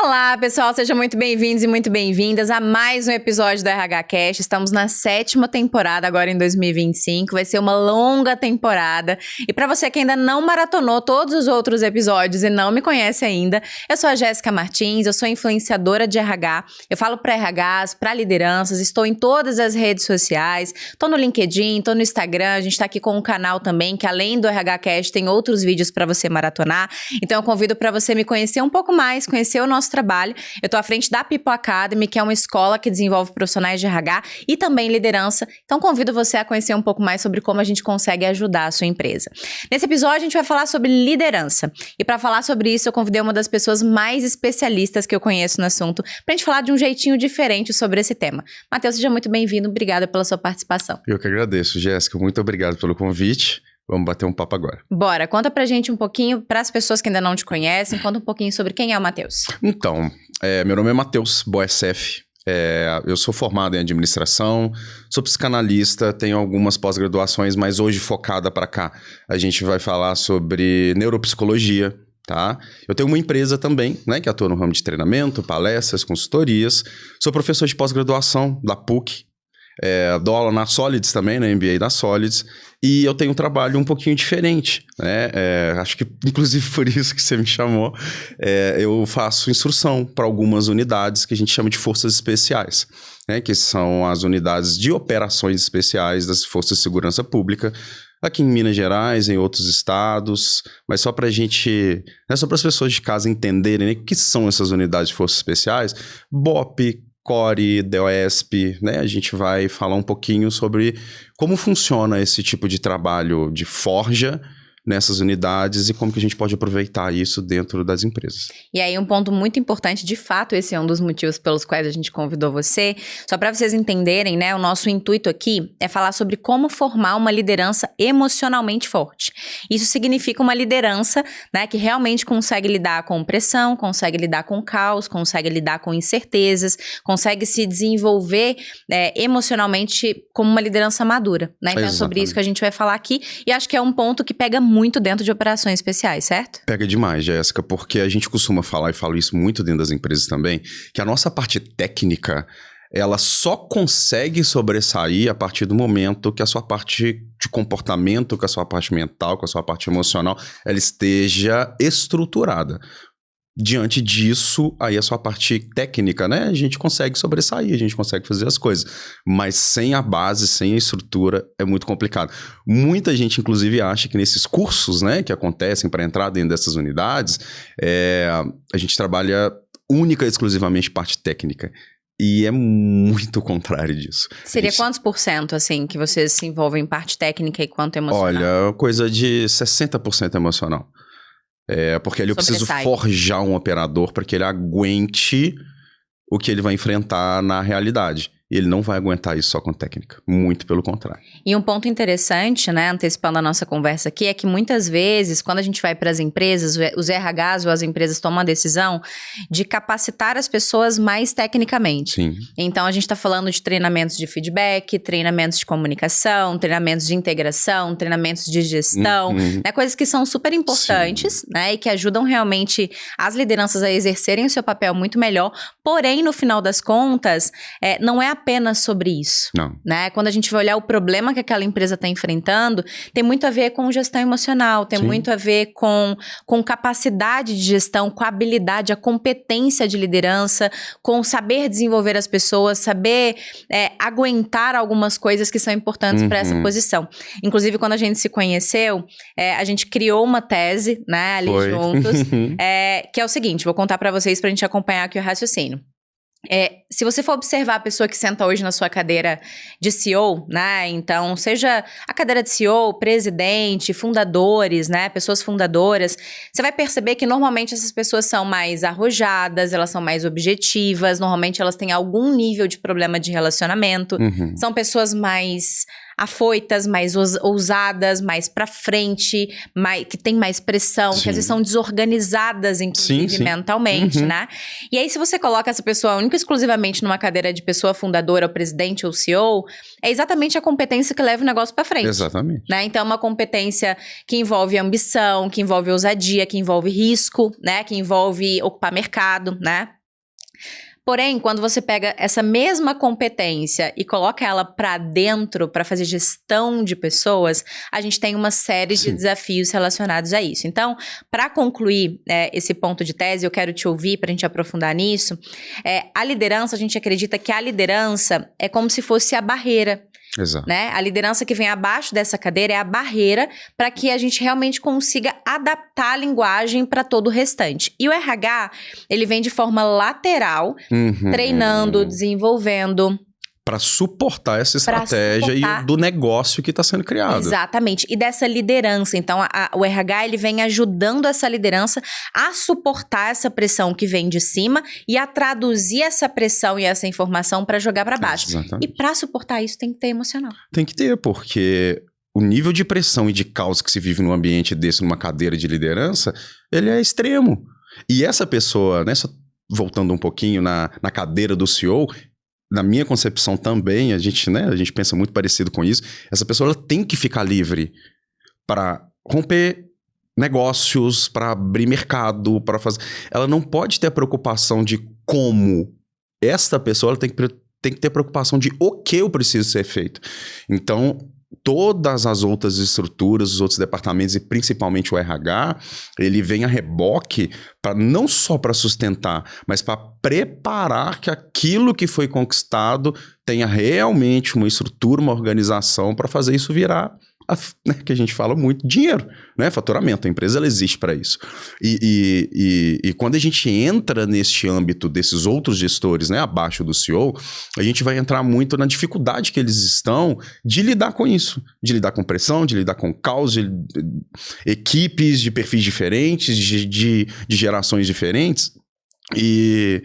Olá, pessoal, sejam muito bem-vindos e muito bem-vindas a mais um episódio do RH Cast. Estamos na 7ª temporada agora em 2025, vai ser uma longa temporada. E para você que ainda não maratonou todos os outros episódios e não me conhece ainda, eu sou a Jéssica Martins, eu sou influenciadora de RH, eu falo para RHs, para lideranças, estou em todas as redes sociais, estou no LinkedIn, estou no Instagram, a gente está aqui com um canal também que além do RH Cast tem outros vídeos para você maratonar. Então eu convido para você me conhecer um pouco mais, conhecer o nosso trabalho. Eu estou à frente da People Academy, que é uma escola que desenvolve profissionais de RH e também liderança. Então convido você a conhecer um pouco mais sobre como a gente consegue ajudar a sua empresa. Nesse episódio a gente vai falar sobre liderança. E para falar sobre isso eu convidei uma das pessoas mais especialistas que eu conheço no assunto para a gente falar de um jeitinho diferente sobre esse tema. Matheus, seja muito bem-vindo. Obrigada pela sua participação. Eu que agradeço, Jéssica. Muito obrigado pelo convite. Vamos bater um papo agora. Bora, conta pra gente um pouquinho, para as pessoas que ainda não te conhecem, conta um pouquinho sobre quem é o Matheus. Então, meu nome é Matheus Boesef. Eu sou formado em administração, sou psicanalista, tenho algumas pós-graduações, mas hoje focada para cá. A gente vai falar sobre neuropsicologia, tá? Eu tenho uma empresa também, né, que atua no ramo de treinamento, palestras, consultorias. Sou professor de pós-graduação da PUC. Dou aula na Solids também, na MBA da Solids, e eu tenho um trabalho um pouquinho diferente, né? Acho que, inclusive, por isso que você me chamou, eu faço instrução para algumas unidades que a gente chama de forças especiais, né? Que são as unidades de operações especiais das Forças de Segurança Pública, aqui em Minas Gerais, em outros estados, mas só para a gente, né, só para as pessoas de casa entenderem, né, o que são essas unidades de forças especiais, BOP, CORE, DOESP, né? A gente vai falar um pouquinho sobre como funciona esse tipo de trabalho de forja nessas unidades e como que a gente pode aproveitar isso dentro das empresas. E aí um ponto muito importante, de fato, esse é um dos motivos pelos quais a gente convidou você, só para vocês entenderem, né, o nosso intuito aqui é falar sobre como formar uma liderança emocionalmente forte. Isso significa uma liderança, né, que realmente consegue lidar com pressão, consegue lidar com caos, consegue lidar com incertezas, consegue se desenvolver emocionalmente como uma liderança madura, né? Então é sobre isso que a gente vai falar aqui e acho que é um ponto que pega muito dentro de operações especiais, certo? Pega demais, Jéssica, porque a gente costuma falar, e falo isso muito dentro das empresas também, que a nossa parte técnica, ela só consegue sobressair a partir do momento que a sua parte de comportamento, que a sua parte mental, que a sua parte emocional, ela esteja estruturada. Diante disso, aí a sua parte técnica, né? A gente consegue sobressair, a gente consegue fazer as coisas. Mas sem a base, sem a estrutura, é muito complicado. Muita gente, inclusive, acha que nesses cursos, né, que acontecem para entrar dentro dessas unidades, a gente trabalha única e exclusivamente parte técnica. E é muito contrário disso. Seria quantos %, assim, que vocês se envolvem em parte técnica e quanto emocional? Olha, coisa de 60% emocional. Porque ali eu preciso forjar um operador para que ele aguente o que ele vai enfrentar na realidade. E ele não vai aguentar isso só com técnica. Muito pelo contrário. E um ponto interessante, né, antecipando a nossa conversa aqui, é que muitas vezes, quando a gente vai para as empresas, os RHs ou as empresas tomam a decisão de capacitar as pessoas mais tecnicamente. Sim. Então, a gente está falando de treinamentos de feedback, treinamentos de comunicação, treinamentos de integração, treinamentos de gestão, né, coisas que são super importantes, né, e que ajudam realmente as lideranças a exercerem o seu papel muito melhor. Porém, no final das contas, não é apenas sobre isso, não, né? Quando a gente vai olhar o problema que aquela empresa está enfrentando, tem muito a ver com gestão emocional, tem muito a ver com capacidade de gestão, com a habilidade, a competência de liderança, com saber desenvolver as pessoas, saber aguentar algumas coisas que são importantes para essa posição. Inclusive, quando a gente se conheceu, a gente criou uma tese, né, ali juntos, que é o seguinte, vou contar para vocês para a gente acompanhar aqui o raciocínio. Se você for observar a pessoa que senta hoje na sua cadeira de CEO, né? Então, seja a cadeira de CEO, presidente, fundadores, né? Pessoas fundadoras, você vai perceber que normalmente essas pessoas são mais arrojadas, elas são mais objetivas, normalmente elas têm algum nível de problema de relacionamento, são pessoas mais afoitas, mais ousadas, mais pra frente, que tem mais pressão, que às vezes são desorganizadas, inclusive mentalmente, né? E aí, se você coloca essa pessoa única e exclusivamente numa cadeira de pessoa fundadora, ou presidente ou CEO, é exatamente a competência que leva o negócio pra frente. Exatamente. Né? Então, é uma competência que envolve ambição, que envolve ousadia, que envolve risco, né? Que envolve ocupar mercado, né? Porém, quando você pega essa mesma competência e coloca ela para dentro, para fazer gestão de pessoas, a gente tem uma série de desafios relacionados a isso. Então, para concluir esse ponto de tese, eu quero te ouvir para a gente aprofundar nisso. A liderança, a gente acredita que a liderança é como se fosse a barreira. Exato. Né? A liderança que vem abaixo dessa cadeira é a barreira para que a gente realmente consiga adaptar a linguagem para todo o restante. E o RH, ele vem de forma lateral, treinando, desenvolvendo. Para suportar essa estratégia e do negócio que está sendo criado. Exatamente. E dessa liderança. Então, o RH, ele vem ajudando essa liderança a suportar essa pressão que vem de cima e a traduzir essa pressão e essa informação para jogar para baixo. Exatamente. E para suportar isso, tem que ter emocional. Tem que ter, porque o nível de pressão e de caos que se vive num ambiente desse, numa cadeira de liderança, ele é extremo. E essa pessoa, né, só voltando um pouquinho na cadeira do CEO... Na minha concepção também, a gente pensa muito parecido com isso. Essa pessoa ela tem que ficar livre para romper negócios, para abrir mercado, para fazer... Ela não pode ter a preocupação de como. Esta pessoa ela tem que ter preocupação de o que eu preciso ser feito. Então, todas as outras estruturas, os outros departamentos e principalmente o RH, ele vem a reboque não só para sustentar, mas para preparar que aquilo que foi conquistado tenha realmente uma estrutura, uma organização para fazer isso virar, que a gente fala muito, dinheiro, né? Faturamento. A empresa ela existe para isso. E quando a gente entra neste âmbito desses outros gestores, né, abaixo do CEO, a gente vai entrar muito na dificuldade que eles estão de lidar com isso, de lidar com pressão, de lidar com caos, de equipes de perfis diferentes, de gerações diferentes. E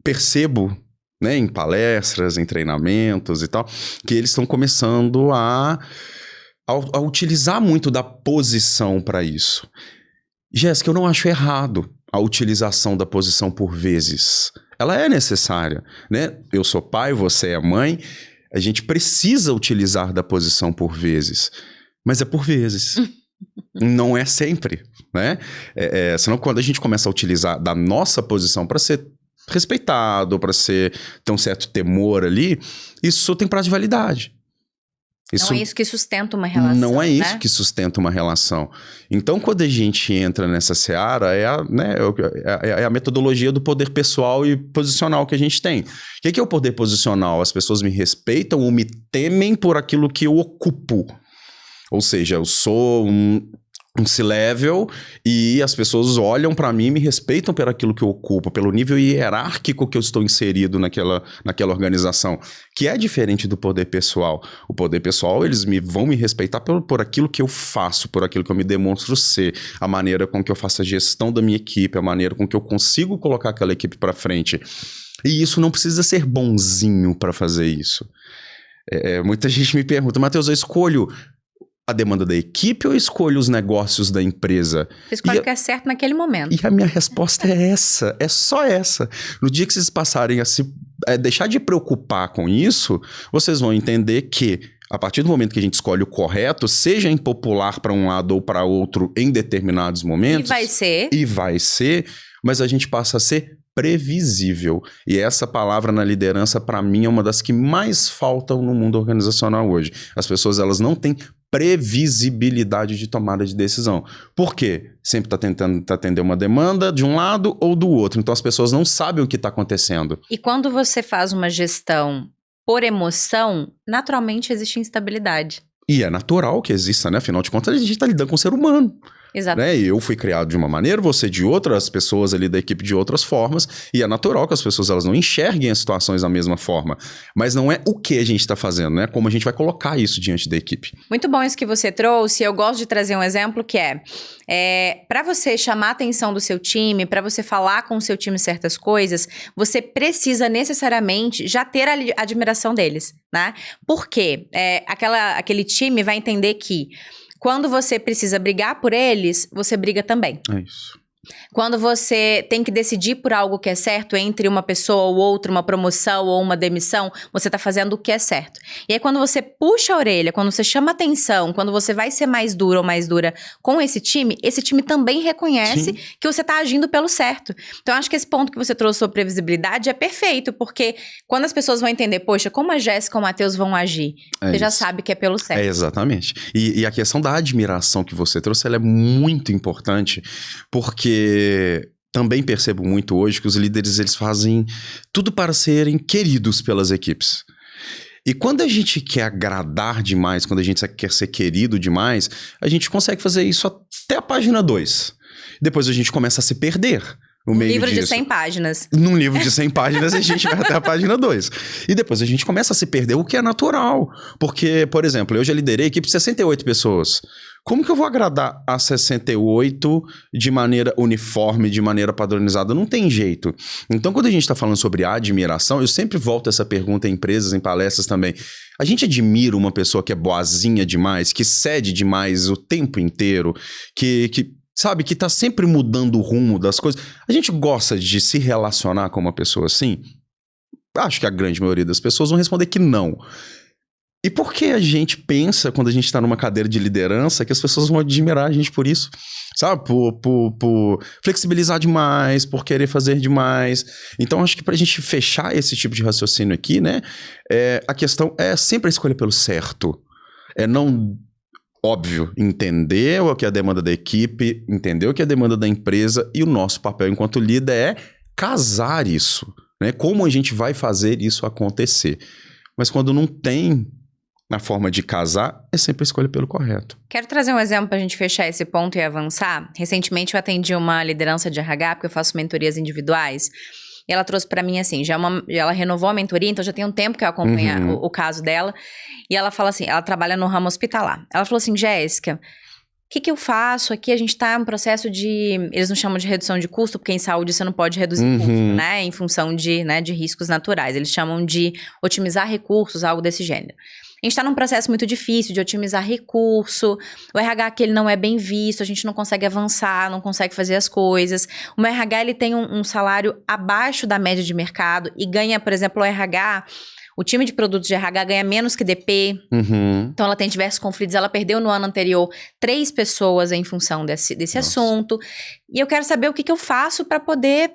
percebo, né, em palestras, em treinamentos e tal, que eles estão começando a utilizar muito da posição para isso. Jéssica, eu não acho errado a utilização da posição por vezes. Ela é necessária, né? Eu sou pai, você é mãe, a gente precisa utilizar da posição por vezes, mas é por vezes. Não é sempre, né? Senão quando a gente começa a utilizar da nossa posição para ser respeitado, para ter um certo temor ali, isso tem prazo de validade. Não é isso que sustenta uma relação, não é isso, né? que sustenta uma relação. Então, quando a gente entra nessa seara, é a metodologia do poder pessoal e posicional que a gente tem. O que é o poder posicional? As pessoas me respeitam ou me temem por aquilo que eu ocupo. Ou seja, eu sou um C-level e as pessoas olham para mim e me respeitam por aquilo que eu ocupo, pelo nível hierárquico que eu estou inserido naquela organização, que é diferente do poder pessoal. O poder pessoal, eles vão me respeitar por aquilo que eu faço, por aquilo que eu me demonstro ser, a maneira com que eu faço a gestão da minha equipe, a maneira com que eu consigo colocar aquela equipe para frente. E isso não precisa ser bonzinho para fazer isso. Muita gente me pergunta, Matheus, eu escolho a demanda da equipe ou eu escolho os negócios da empresa? Você escolhe o que é certo naquele momento. E a minha resposta é essa, é só essa. No dia que vocês passarem a deixar de preocupar com isso, vocês vão entender que a partir do momento que a gente escolhe o correto, seja impopular para um lado ou para outro em determinados momentos... E vai ser, mas a gente passa a ser previsível. E essa palavra na liderança, para mim, é uma das que mais faltam no mundo organizacional hoje. As pessoas, elas não têm previsibilidade de tomada de decisão. Por quê? Sempre está tentando atender uma demanda de um lado ou do outro. Então, as pessoas não sabem o que está acontecendo. E quando você faz uma gestão por emoção, naturalmente existe instabilidade. E é natural que exista, né? Afinal de contas, a gente está lidando com o ser humano. Exato. Né? Eu fui criado de uma maneira, você de outra, as pessoas ali da equipe de outras formas, e é natural que as pessoas elas não enxerguem as situações da mesma forma. Mas não é o que a gente está fazendo, né? Como a gente vai colocar isso diante da equipe. Muito bom isso que você trouxe. Eu gosto de trazer um exemplo que para você chamar a atenção do seu time, para você falar com o seu time certas coisas, você precisa necessariamente já ter a admiração deles, né? Por quê? Aquele time vai entender que quando você precisa brigar por eles, você briga também. É isso. Quando você tem que decidir por algo que é certo, entre uma pessoa ou outra, uma promoção ou uma demissão, você tá fazendo o que é certo. E aí quando você puxa a orelha, quando você chama atenção, quando você vai ser mais duro ou mais dura com esse time também reconhece que você tá agindo pelo certo. Então, acho que esse ponto que você trouxe sobre previsibilidade é perfeito, porque quando as pessoas vão entender, poxa, como a Jéssica ou o Matheus vão agir, você já sabe que é pelo certo. Exatamente. E a questão da admiração que você trouxe, ela é muito importante, porque também percebo muito hoje que os líderes, eles fazem tudo para serem queridos pelas equipes. E quando a gente quer agradar demais, quando a gente quer ser querido demais, a gente consegue fazer isso até a página 2. Depois a gente começa a se perder. Um livro de 100 páginas. Num livro de 100 páginas, a gente vai até a página 2. E depois a gente começa a se perder, o que é natural. Porque, por exemplo, eu já liderei a equipe de 68 pessoas. Como que eu vou agradar a 68 de maneira uniforme, de maneira padronizada? Não tem jeito. Então, quando a gente está falando sobre admiração, eu sempre volto essa pergunta em empresas, em palestras também. A gente admira uma pessoa que é boazinha demais, que cede demais o tempo inteiro, sabe, que tá sempre mudando o rumo das coisas. A gente gosta de se relacionar com uma pessoa assim? Acho que a grande maioria das pessoas vão responder que não. E por que a gente pensa, quando a gente tá numa cadeira de liderança, que as pessoas vão admirar a gente por isso? Sabe? Por flexibilizar demais, por querer fazer demais. Então, acho que pra gente fechar esse tipo de raciocínio aqui, né? A questão é sempre a escolha pelo certo. Não... Óbvio, entender o que é a demanda da equipe, entender o que é a demanda da empresa, e o nosso papel enquanto líder é casar isso, né? Como a gente vai fazer isso acontecer. Mas quando não tem na forma de casar, é sempre a escolha pelo correto. Quero trazer um exemplo para a gente fechar esse ponto e avançar. Recentemente eu atendi uma liderança de RH, porque eu faço mentorias individuais. E ela trouxe pra mim assim, ela renovou a mentoria, então já tem um tempo que eu acompanho o caso dela. E ela fala assim, ela trabalha no ramo hospitalar. Ela falou assim, Jéssica, o que eu faço aqui? A gente tá em um processo de, eles não chamam de redução de custo, porque em saúde você não pode reduzir custo, né? Em função de riscos naturais. Eles chamam de otimizar recursos, algo desse gênero. A gente está num processo muito difícil de otimizar recurso, o RH que ele não é bem visto, a gente não consegue avançar, não consegue fazer as coisas. O meu RH, ele tem um salário abaixo da média de mercado e ganha, por exemplo, o RH... O time de produtos de RH ganha menos que DP. Então, ela tem diversos conflitos. Ela perdeu no ano anterior 3 pessoas em função desse assunto. E eu quero saber o que eu faço para poder...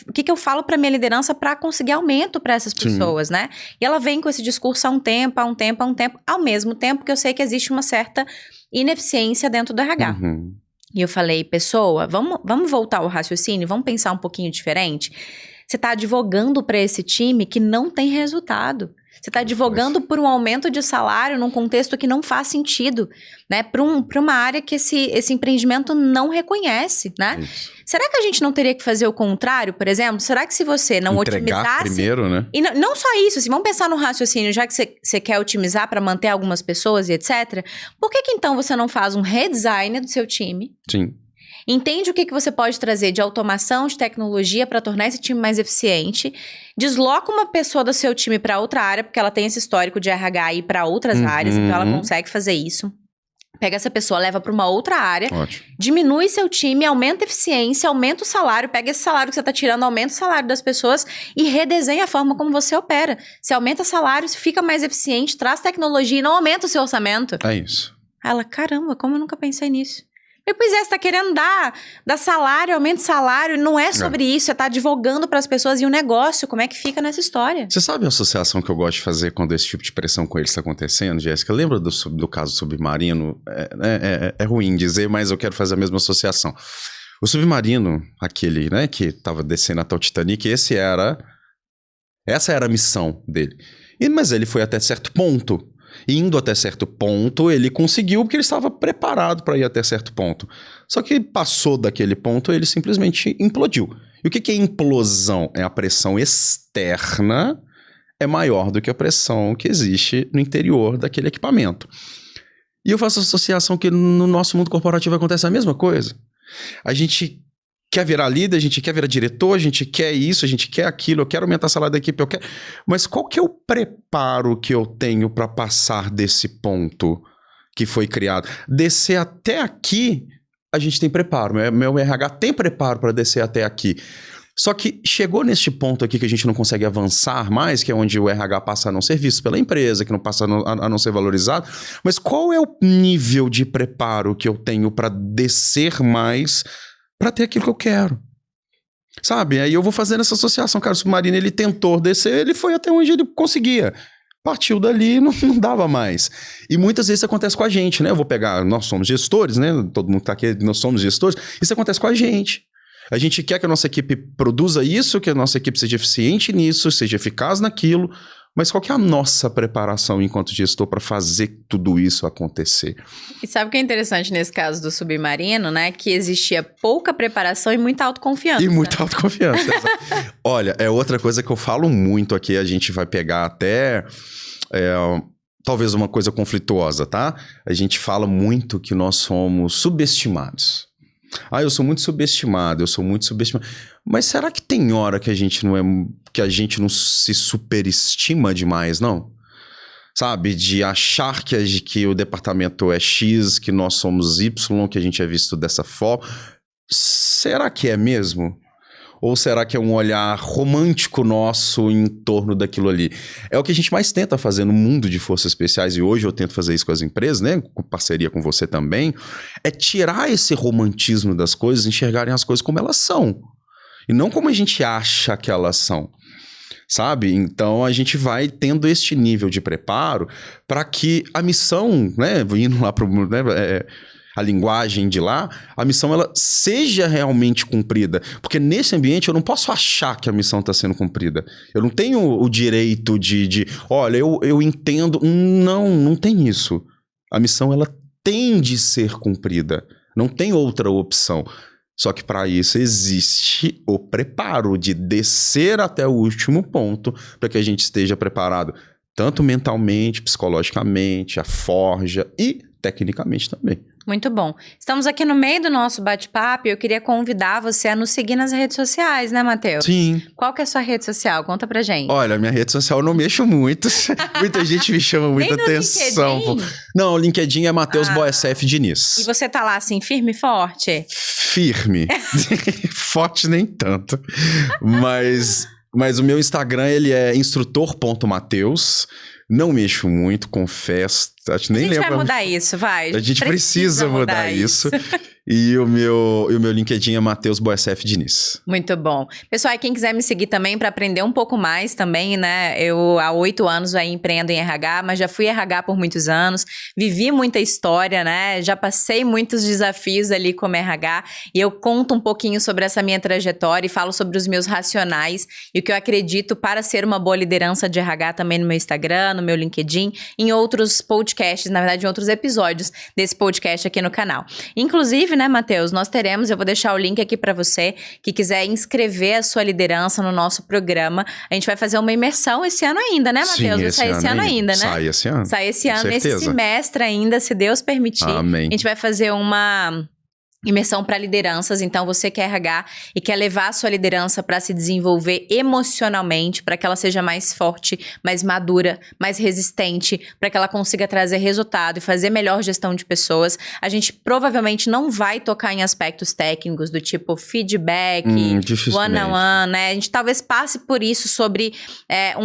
o que eu falo para minha liderança para conseguir aumento para essas pessoas, né? E ela vem com esse discurso há um tempo, ao mesmo tempo que eu sei que existe uma certa ineficiência dentro do RH. E eu falei, pessoa, vamos voltar ao raciocínio? Vamos pensar um pouquinho diferente? Você está advogando para esse time que não tem resultado. Você está advogando por um aumento de salário num contexto que não faz sentido, né? Para uma área que esse empreendimento não reconhece, né? Será que a gente não teria que fazer o contrário, por exemplo? Será que se você não otimizasse... primeiro, né? E não só isso, assim, vamos pensar no raciocínio, já que você quer otimizar para manter algumas pessoas e etc. Por que então você não faz um redesign do seu time? Sim. Entende o que você pode trazer de automação, de tecnologia para tornar esse time mais eficiente. Desloca uma pessoa do seu time para outra área, porque ela tem esse histórico de RH ir para outras áreas, então ela consegue fazer isso. Pega essa pessoa, leva para uma outra área, diminui seu time, aumenta a eficiência, aumenta o salário, pega esse salário que você está tirando, aumenta o salário das pessoas e redesenha a forma como você opera. Você aumenta salário, você fica mais eficiente, traz tecnologia e não aumenta o seu orçamento. É isso. Ela, caramba, como eu nunca pensei nisso? Pois você tá querendo dar salário, aumento de salário, não é sobre isso, você tá advogando para as pessoas e o negócio, como é que fica nessa história? Você sabe a associação que eu gosto de fazer quando esse tipo de pressão com eles está acontecendo, Jéssica? Lembra do caso Submarino? É ruim dizer, mas eu quero fazer a mesma associação. O Submarino, aquele, né, que estava descendo até o Titanic, essa era a missão dele. Mas ele foi até certo ponto. Indo até certo ponto, ele conseguiu porque ele estava preparado para ir até certo ponto. Só que passou daquele ponto, ele simplesmente implodiu. E o que é implosão? É a pressão externa é maior do que a pressão que existe no interior daquele equipamento. E eu faço associação que no nosso mundo corporativo acontece a mesma coisa. A gente quer virar líder, a gente quer virar diretor, a gente quer isso, a gente quer aquilo, eu quero aumentar a salário da equipe, eu quero... Mas qual que é o preparo que eu tenho para passar desse ponto que foi criado? Descer até aqui a gente tem preparo. Meu RH tem preparo para descer até aqui. Só que chegou neste ponto aqui que a gente não consegue avançar mais, que é onde o RH passa a não ser visto pela empresa, que não passa a não ser valorizado. Mas qual é o nível de preparo que eu tenho para descer mais para ter aquilo que eu quero? Sabe? Aí eu vou fazendo essa associação. Cara, o Submarino, ele tentou descer, ele foi até onde ele conseguia. Partiu dali, não dava mais. E muitas vezes isso acontece com a gente, né? Eu vou pegar, nós somos gestores, né? Todo mundo tá aqui, nós somos gestores. Isso acontece com a gente. A gente quer que a nossa equipe produza isso, que a nossa equipe seja eficiente nisso, seja eficaz naquilo, mas qual que é a nossa preparação enquanto gestor para fazer tudo isso acontecer? E sabe o que é interessante nesse caso do Submarino, né? Que existia pouca preparação e muita autoconfiança. E muita autoconfiança. Olha, é outra coisa que eu falo muito aqui, a gente vai pegar até... talvez uma coisa conflituosa, tá? A gente fala muito que nós somos subestimados. Eu sou muito subestimado, eu sou muito subestimado. Mas será que tem hora que a gente não se superestima demais, não? Sabe? De achar que o departamento é X, que nós somos Y, que a gente é visto dessa forma. Será que é mesmo? Ou será que é um olhar romântico nosso em torno daquilo ali? É o que a gente mais tenta fazer no mundo de forças especiais, e hoje eu tento fazer isso com as empresas, né? Com parceria com você também, é tirar esse romantismo das coisas, enxergarem as coisas como elas são. E não como a gente acha que elas são. Sabe? Então a gente vai tendo este nível de preparo para que a missão, né? Indo lá para o... a linguagem de lá, a missão ela seja realmente cumprida. Porque nesse ambiente eu não posso achar que a missão está sendo cumprida. Eu não tenho o direito olha, eu entendo. Não tem isso. A missão ela tem de ser cumprida. Não tem outra opção. Só que para isso existe o preparo de descer até o último ponto para que a gente esteja preparado tanto mentalmente, psicologicamente, a forja e tecnicamente também. Muito bom. Estamos aqui no meio do nosso bate-papo e eu queria convidar você a nos seguir nas redes sociais, né, Matheus? Sim. Qual que é a sua rede social? Conta pra gente. Olha, minha rede social eu não mexo muito. Muita gente me chama muita atenção. LinkedIn? Não, o LinkedIn é Matheus Boecef Diniz. E você tá lá assim, firme e forte? Firme. Forte nem tanto. Mas o meu Instagram, ele é instrutor.mateus. Não mexo muito, confesso. Nem a gente lembro. vai mudar isso, vai. A gente precisa mudar isso. E o meu LinkedIn é Matheus Boecef Diniz. Muito bom. Pessoal, quem quiser me seguir também para aprender um pouco mais também, né? Eu há 8 anos aí empreendo em RH, mas já fui RH por muitos anos. Vivi muita história, né? Já passei muitos desafios ali como RH. E eu conto um pouquinho sobre essa minha trajetória e falo sobre os meus racionais e o que eu acredito para ser uma boa liderança de RH também no meu Instagram, no meu LinkedIn, em outros podcasts, na verdade em outros episódios desse podcast aqui no canal. Inclusive, né, Matheus, eu vou deixar o link aqui para você que quiser inscrever a sua liderança no nosso programa. A gente vai fazer uma imersão esse ano ainda, né, Matheus? Vai sair esse ano ainda, né? Sai esse ano. Sai esse ano, esse semestre ainda, se Deus permitir. Amém. A gente vai fazer uma imersão para lideranças, então você que é RH e quer levar a sua liderança para se desenvolver emocionalmente, para que ela seja mais forte, mais madura, mais resistente, para que ela consiga trazer resultado e fazer melhor gestão de pessoas. A gente provavelmente não vai tocar em aspectos técnicos do tipo feedback, one-on-one, né? A gente talvez passe por isso sobre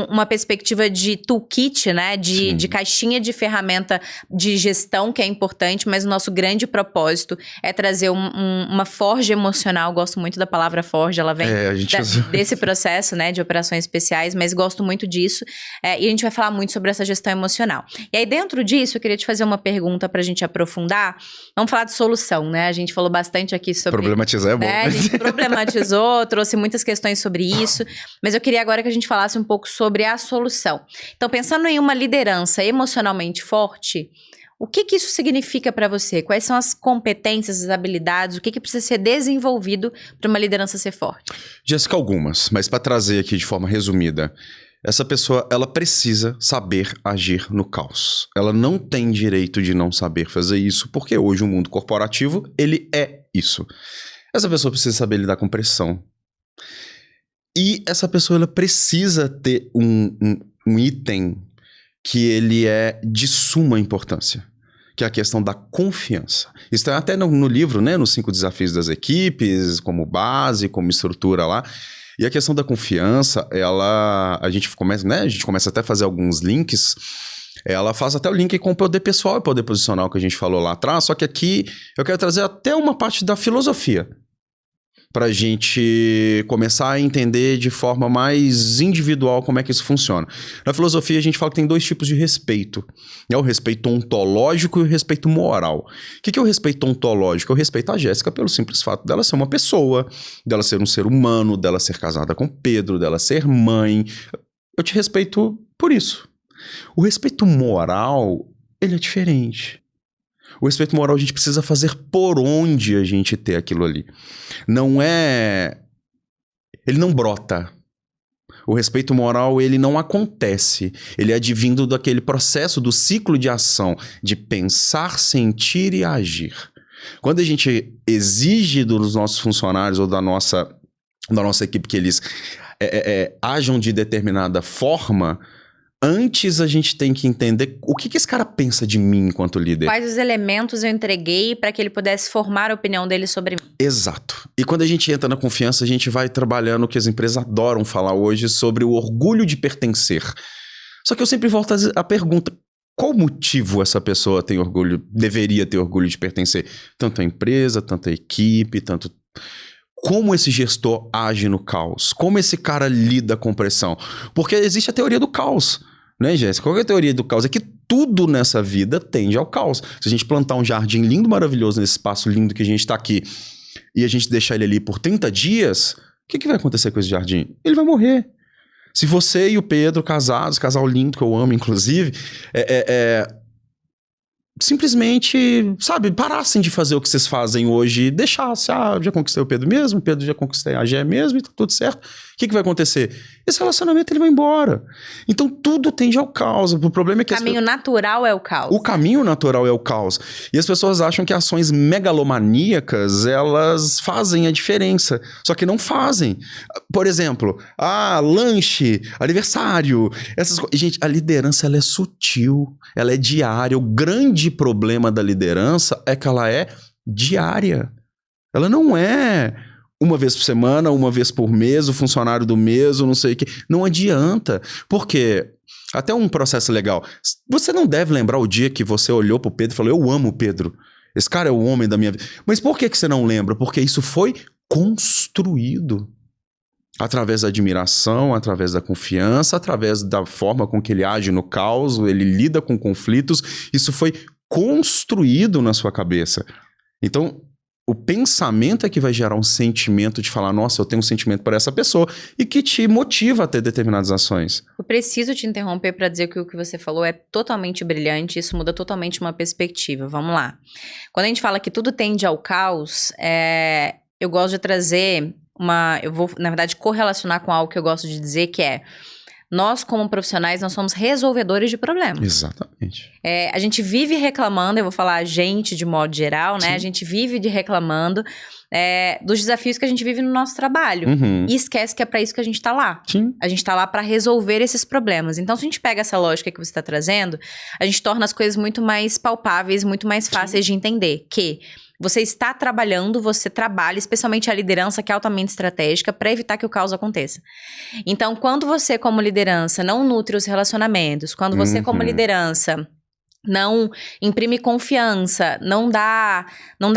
uma perspectiva de toolkit, né? De caixinha de ferramenta de gestão que é importante, mas o nosso grande propósito é trazer uma forja emocional. Gosto muito da palavra forja, ela vem desse processo, né, de operações especiais, mas gosto muito disso, e a gente vai falar muito sobre essa gestão emocional. E aí dentro disso, eu queria te fazer uma pergunta pra gente aprofundar. Vamos falar de solução, né, a gente falou bastante aqui sobre... Problematizar é bom. A gente problematizou, trouxe muitas questões sobre isso, mas eu queria agora que a gente falasse um pouco sobre a solução. Então, pensando em uma liderança emocionalmente forte, o que isso significa para você? Quais são as competências, as habilidades? O que precisa ser desenvolvido para uma liderança ser forte? Jéssica, algumas, mas para trazer aqui de forma resumida, essa pessoa, ela precisa saber agir no caos. Ela não tem direito de não saber fazer isso, porque hoje o mundo corporativo, ele é isso. Essa pessoa precisa saber lidar com pressão. E essa pessoa, ela precisa ter um item que ele é de suma importância, que é a questão da confiança. Isso está até no livro, né? Nos 5 desafios das equipes, como base, como estrutura lá. E a questão da confiança, a gente começa, né? A gente começa até a fazer alguns links. Ela faz até o link com o poder pessoal e poder posicional que a gente falou lá atrás. Só que aqui eu quero trazer até uma parte da filosofia, para a gente começar a entender de forma mais individual como é que isso funciona. Na filosofia, a gente fala que tem 2 tipos de respeito. É o respeito ontológico e o respeito moral. O que é o respeito ontológico? Eu respeito a Jéssica pelo simples fato dela ser uma pessoa, dela ser um ser humano, dela ser casada com Pedro, dela ser mãe. Eu te respeito por isso. O respeito moral, ele é diferente. O respeito moral a gente precisa fazer por onde a gente ter aquilo ali. Não é... Ele não brota. O respeito moral, ele não acontece. Ele é advindo daquele processo, do ciclo de ação, de pensar, sentir e agir. Quando a gente exige dos nossos funcionários ou da nossa equipe que eles ajam de determinada forma... Antes a gente tem que entender o que esse cara pensa de mim enquanto líder. Quais os elementos eu entreguei para que ele pudesse formar a opinião dele sobre mim. Exato. E quando a gente entra na confiança, a gente vai trabalhando o que as empresas adoram falar hoje sobre o orgulho de pertencer. Só que eu sempre volto a pergunta, qual motivo essa pessoa tem orgulho, deveria ter orgulho de pertencer? Tanto a empresa, tanto a equipe, tanto... Como esse gestor age no caos? Como esse cara lida com pressão? Porque existe a teoria do caos, né, Jéssica? Qual é a teoria do caos? É que tudo nessa vida tende ao caos. Se a gente plantar um jardim lindo, maravilhoso, nesse espaço lindo que a gente está aqui, e a gente deixar ele ali por 30 dias, o que vai acontecer com esse jardim? Ele vai morrer. Se você e o Pedro, casados, casal lindo que eu amo, inclusive, simplesmente, sabe, parassem de fazer o que vocês fazem hoje e deixassem, já conquistei o Pedro mesmo, já conquistei a Gé mesmo e tá tudo certo. O que vai acontecer? Esse relacionamento ele vai embora. Então tudo tende ao caos. O problema é que... O caminho natural é o caos. O caminho natural é o caos. E as pessoas acham que ações megalomaníacas, elas fazem a diferença. Só que não fazem. Por exemplo, lanche, aniversário, essas coisas. Gente, a liderança ela é sutil, ela é diária. O grande problema da liderança é que ela é diária. Ela não é... uma vez por semana, uma vez por mês, o funcionário do mês, ou não sei o que. Não adianta. Porque, até um processo legal, você não deve lembrar o dia que você olhou pro Pedro e falou, eu amo o Pedro. Esse cara é o homem da minha vida. Mas por que você não lembra? Porque isso foi construído. Através da admiração, através da confiança, através da forma com que ele age no caos, ele lida com conflitos. Isso foi construído na sua cabeça. Então... o pensamento é que vai gerar um sentimento de falar, nossa, eu tenho um sentimento por essa pessoa e que te motiva a ter determinadas ações. Eu preciso te interromper para dizer que o que você falou é totalmente brilhante, isso muda totalmente uma perspectiva. Vamos lá. Quando a gente fala que tudo tende ao caos, eu gosto de trazer eu vou, na verdade, correlacionar com algo que eu gosto de dizer, que é nós, como profissionais, nós somos resolvedores de problemas. Exatamente. A gente vive reclamando, eu vou falar a gente de modo geral, né? Sim. A gente vive reclamando dos desafios que a gente vive no nosso trabalho. Uhum. E esquece que é para isso que a gente tá lá. Sim. A gente tá lá para resolver esses problemas. Então, se a gente pega essa lógica que você tá trazendo, a gente torna as coisas muito mais palpáveis, muito mais fáceis de entender. Que você está trabalhando, você trabalha, especialmente a liderança, que é altamente estratégica, para evitar que o caos aconteça. Então, quando você, como liderança, não nutre os relacionamentos, quando você, como liderança, não imprime confiança, não dá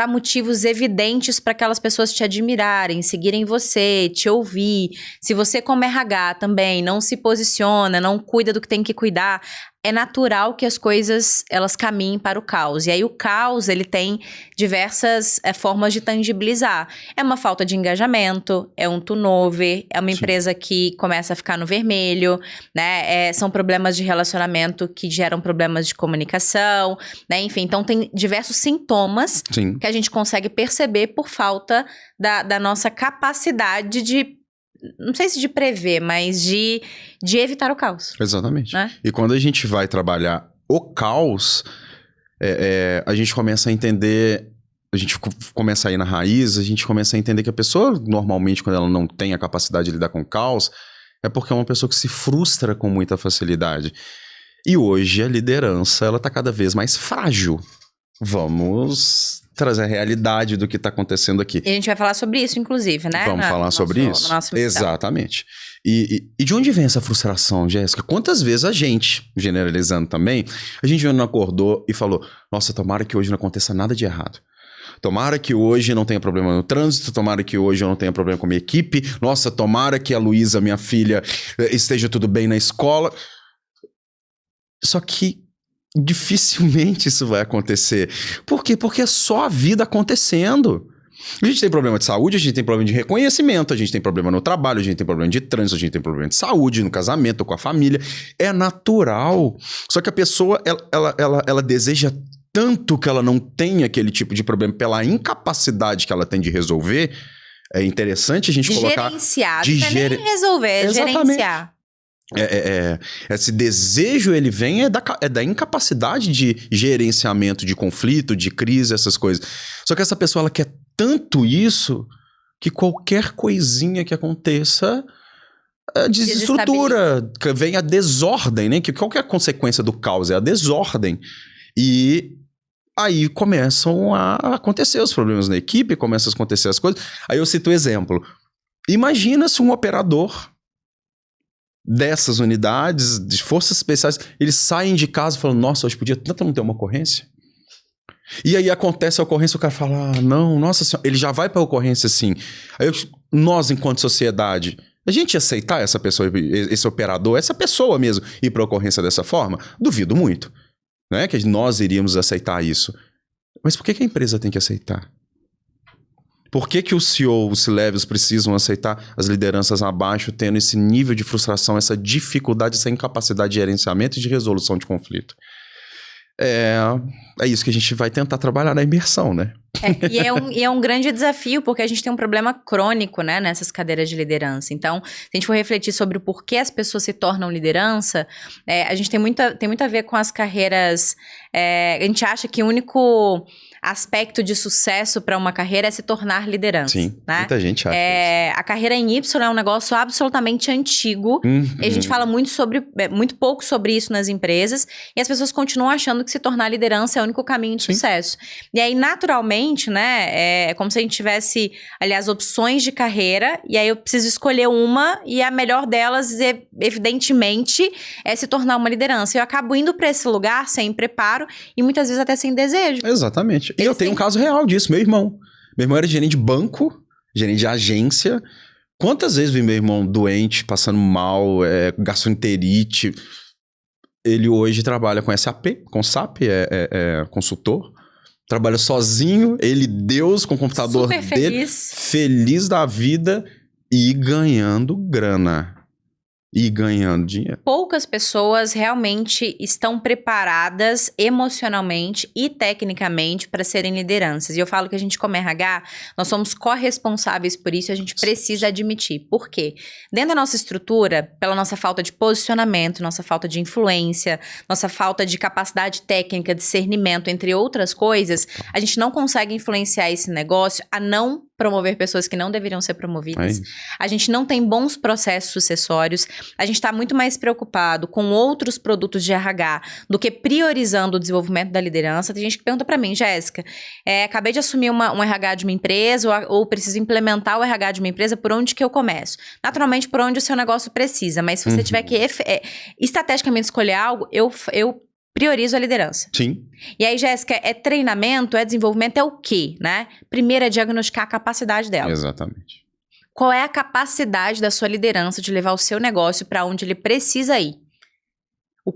motivos evidentes para aquelas pessoas te admirarem, seguirem você, te ouvir. Se você, como RH também, não se posiciona, não cuida do que tem que cuidar, é natural que as coisas, elas caminhem para o caos. E aí o caos, ele tem diversas formas de tangibilizar. É uma falta de engajamento, é um turnover, é uma empresa que começa a ficar no vermelho, né? São problemas de relacionamento que geram problemas de comunicação, né? Enfim, então tem diversos sintomas que a gente consegue perceber por falta da nossa capacidade de, não sei se de prever, mas de evitar o caos. Exatamente. Né? E quando a gente vai trabalhar o caos, a gente começa a entender, a gente começa a ir na raiz, a gente começa a entender que a pessoa, normalmente, quando ela não tem a capacidade de lidar com o caos, é porque é uma pessoa que se frustra com muita facilidade. E hoje a liderança, ela tá cada vez mais frágil. vamos trazer a realidade do que está acontecendo aqui. E a gente vai falar sobre isso, inclusive, né? Vamos falar sobre isso. Exatamente. E de onde vem essa frustração, Jéssica? Quantas vezes a gente, generalizando também, a gente não acordou e falou, nossa, tomara que hoje não aconteça nada de errado. Tomara que hoje não tenha problema no trânsito, tomara que hoje eu não tenha problema com a minha equipe, nossa, tomara que a Luísa, minha filha, esteja tudo bem na escola. Só que dificilmente isso vai acontecer. Por quê? Porque é só a vida acontecendo. A gente tem problema de saúde, a gente tem problema de reconhecimento, a gente tem problema no trabalho, a gente tem problema de trânsito, a gente tem problema de saúde, no casamento, com a família. É natural. Só que a pessoa, ela deseja tanto que ela não tem aquele tipo de problema pela incapacidade que ela tem de resolver. É interessante a gente colocar... Gerenciar, não é nem resolver, é gerenciar. Esse desejo, ele vem da incapacidade de gerenciamento de conflito, de crise, essas coisas. Só que essa pessoa, ela quer tanto isso que qualquer coisinha que aconteça desestrutura, vem a desordem, né? Que qual que é a consequência do caos? É a desordem. E aí começam a acontecer os problemas na equipe, começam a acontecer as coisas. Aí eu cito o exemplo. Imagina se um operador dessas unidades, de forças especiais, eles saem de casa e falam, nossa, hoje podia tanto não ter uma ocorrência. E aí acontece a ocorrência, o cara fala, não, nossa senhora, ele já vai para a ocorrência assim. Aí nós, enquanto sociedade, a gente ia aceitar essa pessoa, esse operador, essa pessoa mesmo, ir para a ocorrência dessa forma? Duvido muito, né? Que nós iríamos aceitar isso. Mas por que a empresa tem que aceitar? Por que os CEOs, os C-Levels precisam aceitar as lideranças abaixo, tendo esse nível de frustração, essa dificuldade, essa incapacidade de gerenciamento e de resolução de conflito? É isso que a gente vai tentar trabalhar na imersão, né? E é um grande desafio, porque a gente tem um problema crônico, né, nessas cadeiras de liderança. Então, se a gente for refletir sobre o porquê as pessoas se tornam liderança, a gente tem muito a ver com as carreiras... a gente acha que o único aspecto de sucesso para uma carreira é se tornar liderança. Sim, né? Muita gente acha isso. A carreira em Y é um negócio absolutamente antigo. E a gente fala muito pouco sobre isso nas empresas. E as pessoas continuam achando que se tornar liderança é o único caminho de sucesso. E aí, naturalmente, né, é como se a gente tivesse, aliás, opções de carreira. E aí eu preciso escolher uma. E a melhor delas, evidentemente, é se tornar uma liderança. Eu acabo indo para esse lugar sem preparo e muitas vezes até sem desejo. Exatamente. E eu tenho um caso real disso, meu irmão. Meu irmão era gerente de banco, gerente de agência. Quantas vezes vi meu irmão doente, passando mal, gastroenterite? Ele hoje trabalha com SAP, com SAP, é consultor. Trabalha sozinho, ele, Deus, com o computador dele. Feliz da vida e ganhando grana. E ganhando dinheiro. Poucas pessoas realmente estão preparadas emocionalmente e tecnicamente para serem lideranças. E eu falo que a gente, como RH, nós somos corresponsáveis por isso e a gente precisa admitir. Por quê? Dentro da nossa estrutura, pela nossa falta de posicionamento, nossa falta de influência, nossa falta de capacidade técnica, discernimento, entre outras coisas, a gente não consegue influenciar esse negócio a não promover pessoas que não deveriam ser promovidas. A gente não tem bons processos sucessórios. A gente está muito mais preocupado com outros produtos de RH do que priorizando o desenvolvimento da liderança. Tem gente que pergunta para mim, Jéssica, acabei de assumir um RH de uma empresa ou preciso implementar o RH de uma empresa, por onde que eu começo? Naturalmente, por onde o seu negócio precisa, mas se você tiver que estrategicamente escolher algo, eu priorizo a liderança. Sim. E aí, Jéssica, é treinamento, é desenvolvimento, é o quê, né? Primeiro é diagnosticar a capacidade dela. Exatamente. Qual é a capacidade da sua liderança de levar o seu negócio para onde ele precisa ir? O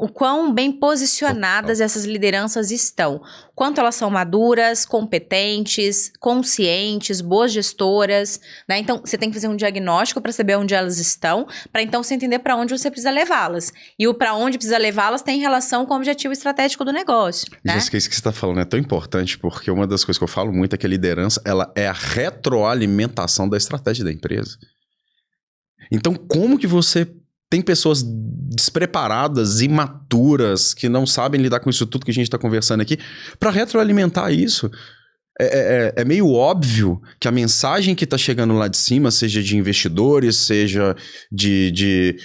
quão bem posicionadas essas lideranças estão. Quanto elas são maduras, competentes, conscientes, boas gestoras, né? Então, você tem que fazer um diagnóstico para saber onde elas estão, para então você entender para onde você precisa levá-las. E o para onde precisa levá-las tem relação com o objetivo estratégico do negócio, né? Isso que você está falando é tão importante, porque uma das coisas que eu falo muito é que a liderança, ela é a retroalimentação da estratégia da empresa. Então, como que você tem pessoas despreparadas, imaturas, que não sabem lidar com isso tudo que a gente está conversando aqui, para retroalimentar isso? É meio óbvio que a mensagem que está chegando lá de cima, seja de investidores, seja de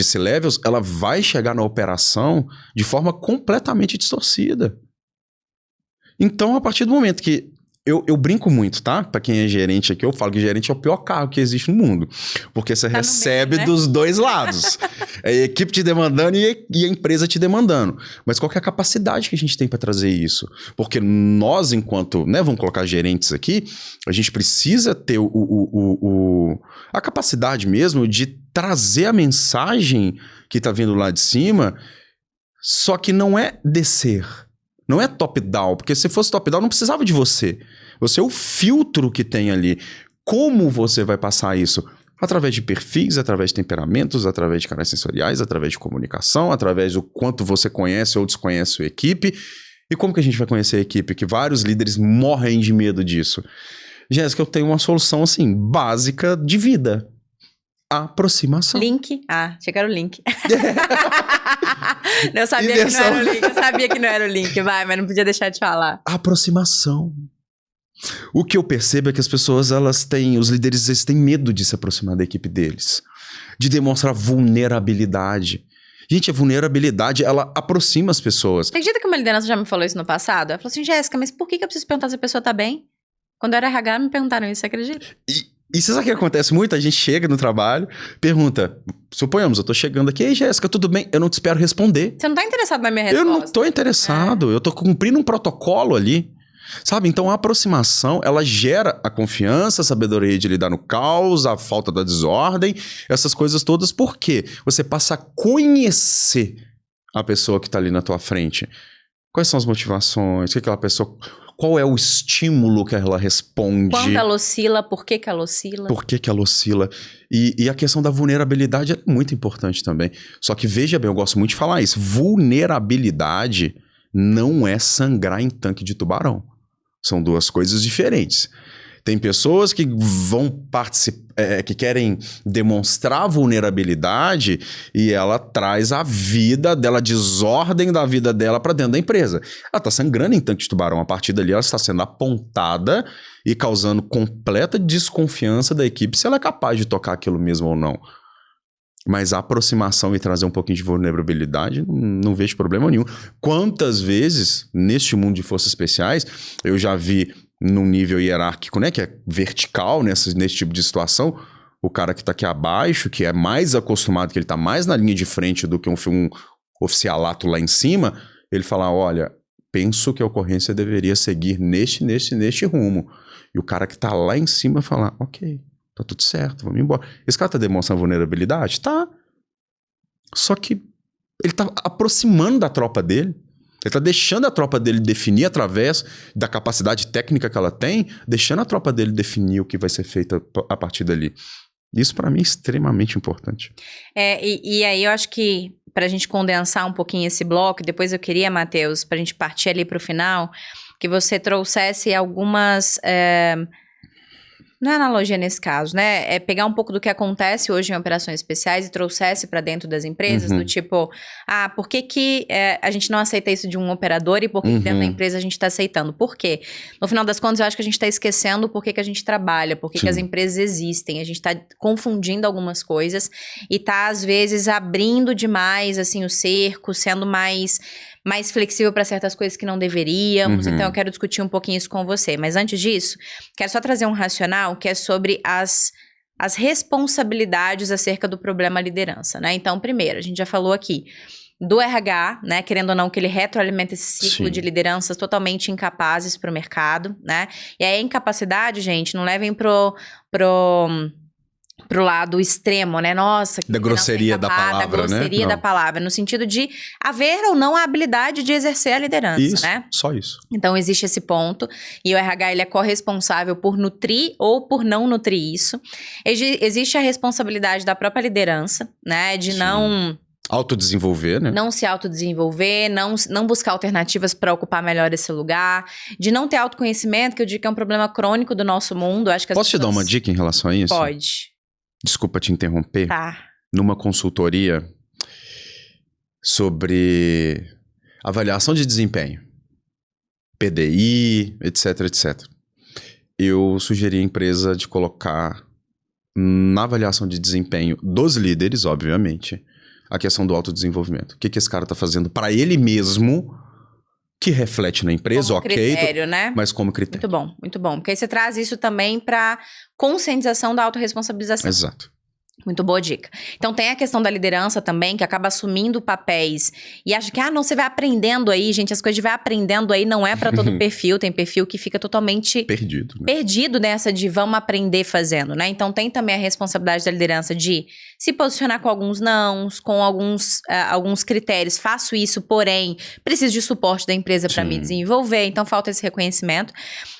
C-Levels, ela vai chegar na operação de forma completamente distorcida. Então, a partir do momento que eu brinco muito, tá? Pra quem é gerente aqui, eu falo que gerente é o pior cargo que existe no mundo. Porque você recebe meio, né? dos dois lados. É a equipe te demandando e a empresa te demandando. Mas qual que é a capacidade que a gente tem para trazer isso? Porque nós, enquanto, né, vamos colocar gerentes aqui, a gente precisa ter a capacidade mesmo de trazer a mensagem que tá vindo lá de cima, só que não é descer. Não é top-down, porque se fosse top-down não precisava de você. Você é o filtro que tem ali. Como você vai passar isso? Através de perfis, através de temperamentos, através de canais sensoriais, através de comunicação, através do quanto você conhece ou desconhece a sua equipe. E como que a gente vai conhecer a equipe? Que vários líderes morrem de medo disso. Jéssica, eu tenho uma solução assim, básica de vida. Aproximação. Link. Ah, chegaram o link. Eu sabia que não era o link. Eu sabia que não era o link, vai, mas não podia deixar de falar. Aproximação. O que eu percebo é que as pessoas, os líderes, eles têm medo de se aproximar da equipe deles. De demonstrar vulnerabilidade. Gente, a vulnerabilidade, ela aproxima as pessoas. Acredita que uma liderança já me falou isso no passado? Ela falou assim, Jéssica, mas por que eu preciso perguntar se a pessoa tá bem? Quando eu era RH, me perguntaram isso, você acredita? E você sabe o que acontece muito? A gente chega no trabalho, pergunta, suponhamos, eu tô chegando aqui, ei, Jéssica, tudo bem? Eu não te espero responder. Você não tá interessado na minha resposta? Eu não tô interessado, eu tô cumprindo um protocolo ali. Sabe? Então a aproximação, ela gera a confiança, a sabedoria de lidar no caos, a falta da desordem, essas coisas todas. Por quê? Você passa a conhecer a pessoa que está ali na tua frente. Quais são as motivações? O que aquela pessoa... Qual é o estímulo que ela responde? Quando ela oscila, por que ela oscila? Por que ela oscila? E a questão da vulnerabilidade é muito importante também. Só que veja bem, eu gosto muito de falar isso. Vulnerabilidade não é sangrar em tanque de tubarão. São duas coisas diferentes. Tem pessoas que vão participar, que querem demonstrar vulnerabilidade e ela traz a vida dela, a desordem da vida dela para dentro da empresa. Ela está sangrando em tanque de tubarão. A partir dali ela está sendo apontada e causando completa desconfiança da equipe se ela é capaz de tocar aquilo mesmo ou não. Mas a aproximação e trazer um pouquinho de vulnerabilidade, não vejo problema nenhum. Quantas vezes, neste mundo de forças especiais, eu já vi num nível hierárquico, né, que é vertical nesse tipo de situação, o cara que tá aqui abaixo, que é mais acostumado, que ele tá mais na linha de frente do que um oficialato lá em cima, ele fala, olha, penso que a ocorrência deveria seguir neste rumo. E o cara que tá lá em cima fala, ok, tá tudo certo, vamos embora. Esse cara tá demonstrando vulnerabilidade? Tá. Só que ele tá aproximando da tropa dele. Ele tá deixando a tropa dele definir através da capacidade técnica que ela tem, deixando a tropa dele definir o que vai ser feito a partir dali. Isso para mim é extremamente importante. E aí eu acho que pra gente condensar um pouquinho esse bloco, depois eu queria, Matheus, pra gente partir ali pro final, que você trouxesse algumas... Não é analogia nesse caso, né? É pegar um pouco do que acontece hoje em operações especiais e trouxesse para dentro das empresas, do tipo, por que a gente não aceita isso de um operador e por que dentro da empresa a gente está aceitando? Por quê? No final das contas, eu acho que a gente está esquecendo por que a gente trabalha, por que as empresas existem. A gente está confundindo algumas coisas e está, às vezes, abrindo demais, assim, o cerco, sendo mais flexível para certas coisas que não deveríamos. Então, eu quero discutir um pouquinho isso com você. Mas antes disso, quero só trazer um racional que é sobre as responsabilidades acerca do problema liderança, né? Então, primeiro, a gente já falou aqui do RH, né? Querendo ou não, que ele retroalimenta esse ciclo de lideranças totalmente incapazes para o mercado, né? E aí, a incapacidade, gente, não levem pro lado extremo, né? Nossa, que da grosseria da palavra, da grosseria, né? da palavra, no sentido de haver ou não a habilidade de exercer a liderança, isso, né? Só isso. Então, existe esse ponto, e o RH, ele é corresponsável por nutrir ou por não nutrir isso. Existe a responsabilidade da própria liderança, né? De não... autodesenvolver, né? Não se autodesenvolver, não buscar alternativas para ocupar melhor esse lugar, de não ter autoconhecimento, que eu digo que é um problema crônico do nosso mundo. Acho que Posso te dar uma dica em relação a isso? Pode. Desculpa te interromper. Tá. Numa consultoria sobre avaliação de desempenho, PDI, etc, etc. Eu sugeri à empresa de colocar na avaliação de desempenho dos líderes, obviamente, a questão do autodesenvolvimento. O que esse cara tá fazendo para ele mesmo que reflete na empresa, como critério, né? mas como critério. Muito bom, muito bom. Porque aí você traz isso também para conscientização da autorresponsabilização. Exato. Muito boa dica. Então tem a questão da liderança também, que acaba assumindo papéis e acha que, não, você vai aprendendo aí, gente, as coisas de vai aprendendo aí não é para todo perfil, tem perfil que fica totalmente Perdido, né? Perdido nessa de vamos aprender fazendo, né? Então tem também a responsabilidade da liderança de se posicionar com alguns nãos, com alguns critérios, faço isso, porém, preciso de suporte da empresa para me desenvolver, então falta esse reconhecimento.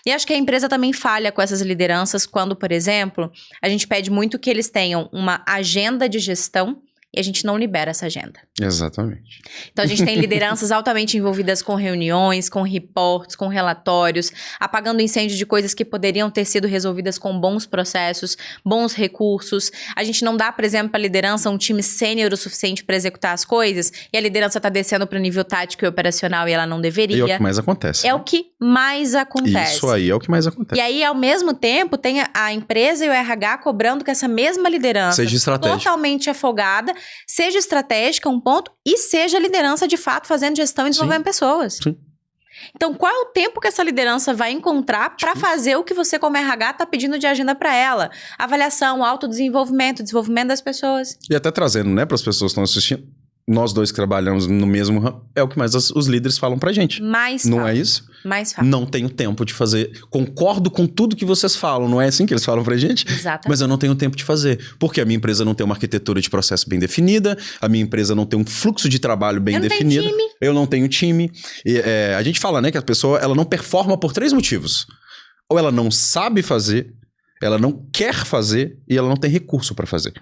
E acho que a empresa também falha com essas lideranças quando, por exemplo, a gente pede muito que eles tenham uma agenda de gestão e a gente não libera essa agenda. Exatamente. Então a gente tem lideranças altamente envolvidas com reuniões, com reports, com relatórios, apagando incêndio de coisas que poderiam ter sido resolvidas com bons processos, bons recursos. A gente não dá, por exemplo, para a liderança um time sênior o suficiente para executar as coisas e a liderança está descendo para o nível tático e operacional e ela não deveria. E é o que mais acontece. É o que mais acontece. Isso aí é o que mais acontece. E aí, ao mesmo tempo, tem a empresa e o RH cobrando que essa mesma liderança seja estratégica, totalmente afogada, seja estratégica, um ponto, e seja liderança de fato fazendo gestão e desenvolvendo pessoas. Sim. Então, qual é o tempo que essa liderança vai encontrar para fazer o que você, como RH, está pedindo de agenda para ela? Avaliação, autodesenvolvimento, desenvolvimento das pessoas. E até trazendo, né, para as pessoas que estão assistindo, nós dois que trabalhamos no mesmo ramo, é o que mais os líderes falam pra gente. Não é isso? Mais fácil. Não tenho tempo de fazer. Concordo com tudo que vocês falam, não é assim que eles falam pra gente? Exatamente. Mas eu não tenho tempo de fazer. Porque a minha empresa não tem uma arquitetura de processo bem definida, a minha empresa não tem um fluxo de trabalho bem definido. Eu não tenho time. E, a gente fala, né, que a pessoa ela não performa por 3 motivos. Ou ela não sabe fazer, ela não quer fazer e ela não tem recurso pra fazer.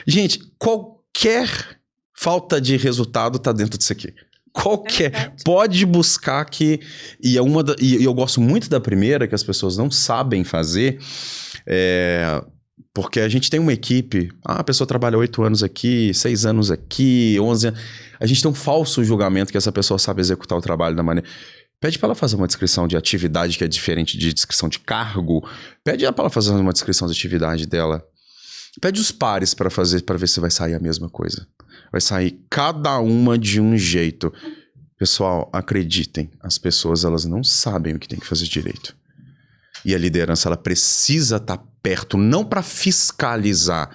Gente, qualquer falta de resultado tá dentro disso aqui. Qualquer. Pode buscar que... E eu gosto muito da primeira, que as pessoas não sabem fazer, porque a gente tem uma equipe... a pessoa trabalha 8 anos aqui, 6 anos aqui, 11 anos... A gente tem um falso julgamento que essa pessoa sabe executar o trabalho da maneira... Pede para ela fazer uma descrição de atividade que é diferente de descrição de cargo. Pede para ela fazer uma descrição de atividade dela. Pede os pares para fazer, para ver se vai sair a mesma coisa. Vai sair cada uma de um jeito. Pessoal, acreditem, as pessoas elas não sabem o que tem que fazer direito. E a liderança ela precisa estar perto, não para fiscalizar,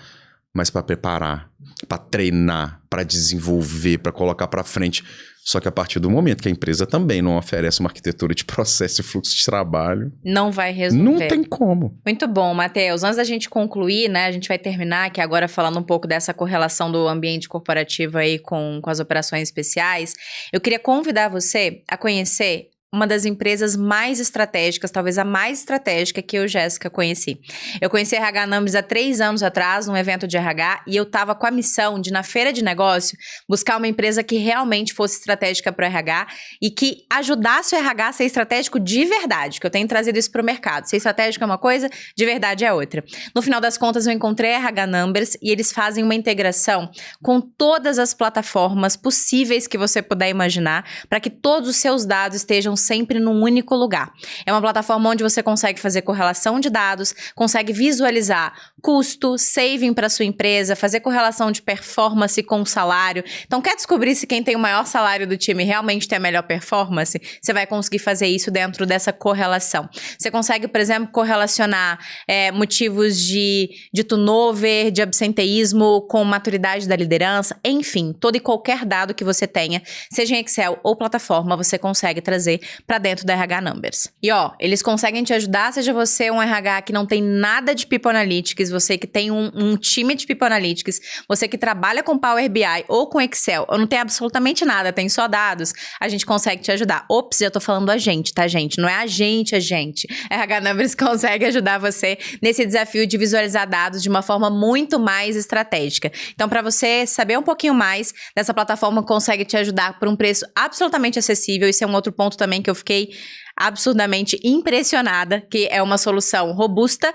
mas para preparar, para treinar, para desenvolver, para colocar para frente. Só que a partir do momento que a empresa também não oferece uma arquitetura de processo e fluxo de trabalho... Não vai resolver. Não tem como. Muito bom, Matheus. Antes da gente concluir, né, a gente vai terminar aqui agora falando um pouco dessa correlação do ambiente corporativo aí com as operações especiais. Eu queria convidar você a conhecer uma das empresas mais estratégicas, talvez a mais estratégica que eu, Jéssica, conheci. Eu conheci a RH Numbers há 3 anos atrás, num evento de RH, e eu estava com a missão de, na feira de negócio, buscar uma empresa que realmente fosse estratégica para o RH e que ajudasse o RH a ser estratégico de verdade, que eu tenho trazido isso para o mercado. Ser estratégico é uma coisa, de verdade é outra. No final das contas, eu encontrei a RH Numbers e eles fazem uma integração com todas as plataformas possíveis que você puder imaginar, para que todos os seus dados estejam sempre num único lugar. É uma plataforma onde você consegue fazer correlação de dados, consegue visualizar custo, saving para sua empresa, fazer correlação de performance com o salário. Então, quer descobrir se quem tem o maior salário do time realmente tem a melhor performance? Você vai conseguir fazer isso dentro dessa correlação. Você consegue, por exemplo, correlacionar motivos de turnover, de absenteísmo com maturidade da liderança, enfim, todo e qualquer dado que você tenha, seja em Excel ou plataforma, você consegue trazer para dentro da RH Numbers. E eles conseguem te ajudar, seja você um RH que não tem nada de People Analytics, você que tem um time de People Analytics, você que trabalha com Power BI ou com Excel, ou não tem absolutamente nada, tem só dados, a gente consegue te ajudar. Ops, eu tô falando a gente, tá, gente? Não é a gente. A RH Numbers consegue ajudar você nesse desafio de visualizar dados de uma forma muito mais estratégica. Então, para você saber um pouquinho mais dessa plataforma, consegue te ajudar por um preço absolutamente acessível. Isso é um outro ponto também que eu fiquei absurdamente impressionada, que é uma solução robusta,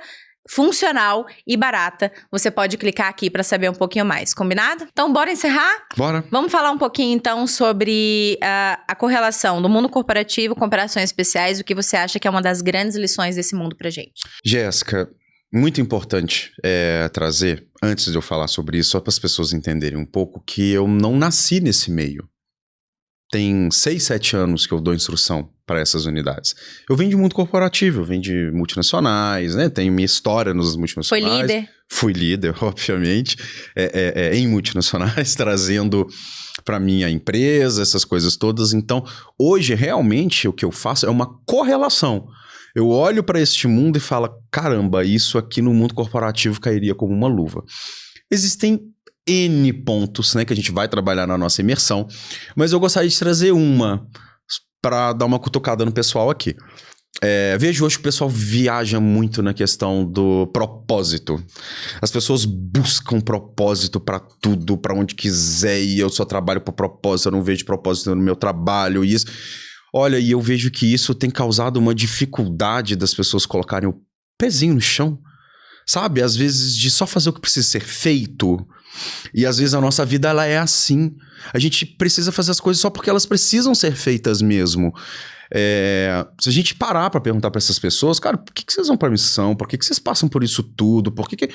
funcional e barata. Você pode clicar aqui para saber um pouquinho mais. Combinado? Então, bora encerrar? Bora. Vamos falar um pouquinho, então, sobre a correlação do mundo corporativo com operações especiais. O que você acha que é uma das grandes lições desse mundo pra gente? Jéssica, muito importante trazer, antes de eu falar sobre isso, só para as pessoas entenderem um pouco, que eu não nasci nesse meio. tem 6, 7 anos que eu dou instrução para essas unidades. Eu venho de mundo corporativo, eu venho de multinacionais, né? Tenho minha história nos multinacionais. Foi líder. Fui líder, obviamente, em multinacionais, trazendo para minha empresa essas coisas todas. Então, hoje, realmente, o que eu faço é uma correlação. Eu olho para este mundo e falo, caramba, isso aqui no mundo corporativo cairia como uma luva. Existem N pontos, né, que a gente vai trabalhar na nossa imersão, mas eu gostaria de trazer uma para dar uma cutucada no pessoal aqui. Vejo hoje que o pessoal viaja muito na questão do propósito. As pessoas buscam propósito para tudo, para onde quiser, e eu só trabalho por propósito, eu não vejo propósito no meu trabalho, e isso. Olha, e eu vejo que isso tem causado uma dificuldade das pessoas colocarem o pezinho no chão, sabe? Às vezes de só fazer o que precisa ser feito. E às vezes a nossa vida ela é assim. A gente precisa fazer as coisas só porque elas precisam ser feitas mesmo. Se a gente parar pra perguntar pra essas pessoas, cara, por que vocês vão pra missão? Por que vocês passam por isso tudo? Por que...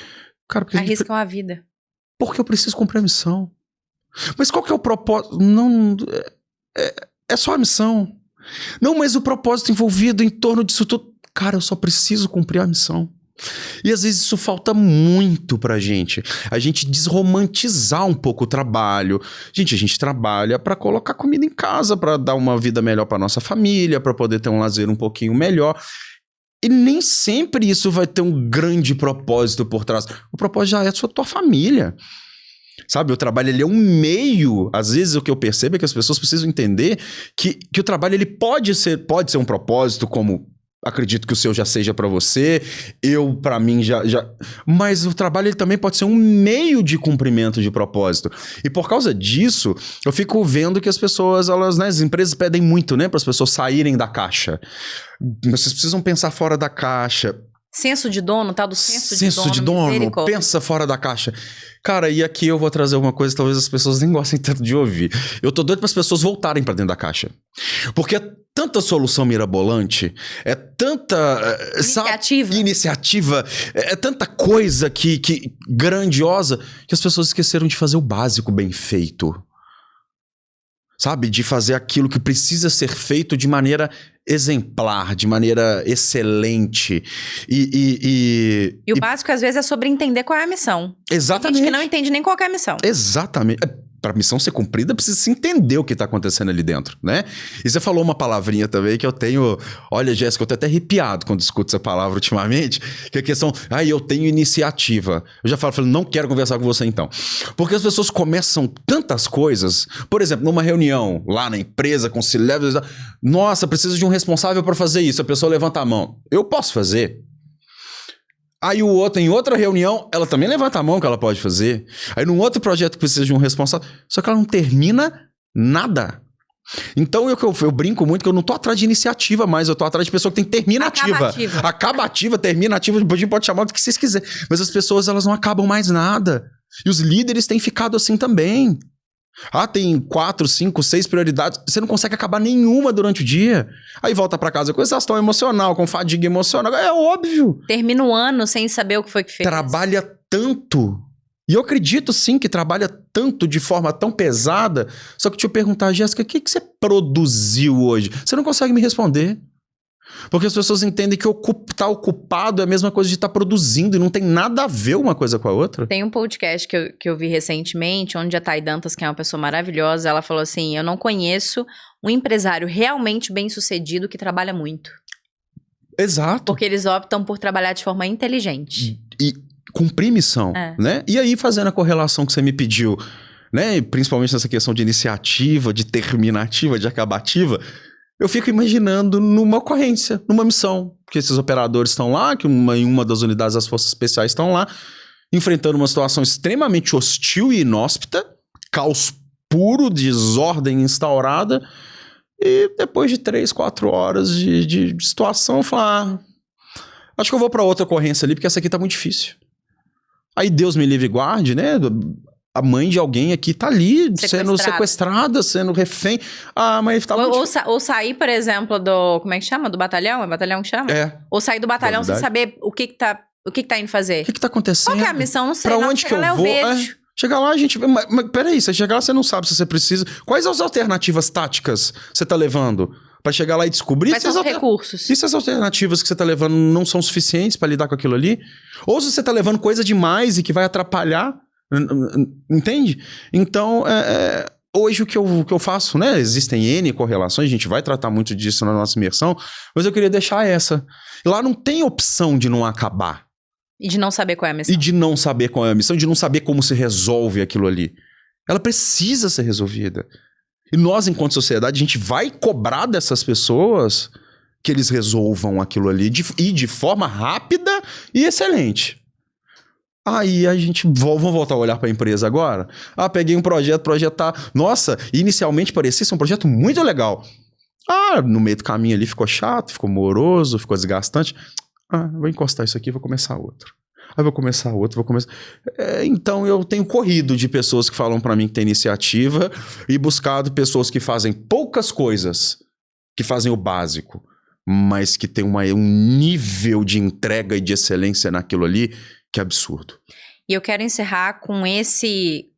Cara, porque arriscam a vida. Porque eu preciso cumprir a missão. Mas qual que é o propósito? Não, é só a missão. Não, mas o propósito envolvido em torno disso tudo... Cara, eu só preciso cumprir a missão. E às vezes isso falta muito pra gente. A gente desromantizar um pouco o trabalho. A gente trabalha pra colocar comida em casa, pra dar uma vida melhor pra nossa família, pra poder ter um lazer um pouquinho melhor. E nem sempre isso vai ter um grande propósito por trás. O propósito já é a tua família. Sabe, o trabalho ele é um meio. Às vezes o que eu percebo é que as pessoas precisam entender que o trabalho ele pode ser um propósito, como acredito que o seu já seja para você, para mim já... Mas o trabalho ele também pode ser um meio de cumprimento de propósito. E por causa disso, eu fico vendo que as pessoas, as empresas pedem muito, né, para as pessoas saírem da caixa. Vocês precisam pensar fora da caixa. Senso de dono, tal do senso de dono, pensa fora da caixa. Cara, e aqui eu vou trazer uma coisa que talvez as pessoas nem gostem tanto de ouvir. Eu tô doido para as pessoas voltarem para dentro da caixa. Porque é tanta solução mirabolante, é tanta iniciativa, é tanta coisa que grandiosa, que as pessoas esqueceram de fazer o básico bem feito. Sabe? De fazer aquilo que precisa ser feito de maneira exemplar, de maneira excelente. E o básico, às vezes, é sobre entender qual é a missão. Exatamente. Tem gente que não entende nem qual é a missão. Exatamente. Para a missão ser cumprida, precisa se entender o que está acontecendo ali dentro, né? E você falou uma palavrinha também que eu tenho... Olha, Jéssica, eu tô até arrepiado quando escuto essa palavra ultimamente, que é a questão... eu tenho iniciativa. Eu já falo, não quero conversar com você então. Porque as pessoas começam tantas coisas. Por exemplo, numa reunião lá na empresa, com C-Level... Nossa, preciso de um responsável para fazer isso. A pessoa levanta a mão. Eu posso fazer. Aí o outro, em outra reunião, ela também levanta a mão que ela pode fazer. Aí num outro projeto precisa de um responsável. Só que ela não termina nada. Então eu brinco muito que eu não tô atrás de iniciativa mais, eu tô atrás de pessoa que tem terminativa. Acabativa, terminativa, a gente pode chamar do que vocês quiserem. Mas as pessoas, elas não acabam mais nada. E os líderes têm ficado assim também. Tem 4, 5, 6 prioridades. Você não consegue acabar nenhuma durante o dia. Aí volta pra casa com exaustão emocional, com fadiga emocional. É óbvio. Termina o ano sem saber o que foi que fez. Trabalha tanto. E eu acredito sim que trabalha tanto de forma tão pesada. Só que deixa eu perguntar, Jéssica, o que você produziu hoje? Você não consegue me responder. Porque as pessoas entendem que estar ocupado é a mesma coisa de estar produzindo e não tem nada a ver uma coisa com a outra. Tem um podcast que eu vi recentemente, onde a Thay Dantas, que é uma pessoa maravilhosa, ela falou assim, eu não conheço um empresário realmente bem-sucedido que trabalha muito. Exato. Porque eles optam por trabalhar de forma inteligente. E cumprir missão, né? E aí, fazendo a correlação que você me pediu, né? Principalmente nessa questão de iniciativa, de terminativa, de acabativa... Eu fico imaginando numa ocorrência, numa missão. Que esses operadores estão lá, que em uma das unidades das Forças Especiais estão lá, enfrentando uma situação extremamente hostil e inóspita, caos puro, desordem instaurada, e depois de 3, 4 horas de situação, eu falo, acho que eu vou para outra ocorrência ali, porque essa aqui tá muito difícil. Aí Deus me livre e guarde, né? A mãe de alguém aqui tá ali, sendo sequestrada, sendo refém. Mas tá ou sair, por exemplo, como é que chama? Do batalhão? É batalhão que chama? Ou sair do batalhão sem saber o que tá indo fazer. O que tá acontecendo? Qual que é a missão? Não sei. Pra onde que eu vou? Chegar lá, a gente... Mas peraí, você chegar lá, você não sabe se você precisa... Quais as alternativas táticas você tá levando pra chegar lá e descobrir... Quais são os recursos? E se as alternativas que você tá levando não são suficientes pra lidar com aquilo ali? Ou se você tá levando coisa demais e que vai atrapalhar... Entende? Então, hoje o que eu faço, né? Existem N correlações, a gente vai tratar muito disso na nossa imersão, mas eu queria deixar essa. Lá não tem opção de não acabar. E de não saber qual é a missão. E de não saber qual é a missão, de não saber como se resolve aquilo ali. Ela precisa ser resolvida. E nós, enquanto sociedade, a gente vai cobrar dessas pessoas que eles resolvam aquilo ali e de forma rápida e excelente. Aí a gente... Vamos voltar a olhar para a empresa agora? Peguei um projeto, tá... Nossa, inicialmente parecia ser um projeto muito legal. No meio do caminho ali ficou chato, ficou moroso, ficou desgastante. Vou encostar isso aqui e vou começar outro. Aí vou começar outro, vou começar... Então eu tenho corrido de pessoas que falam para mim que tem iniciativa e buscado pessoas que fazem poucas coisas, que fazem o básico, mas que tem um nível de entrega e de excelência naquilo ali que é absurdo. E eu quero encerrar com esse...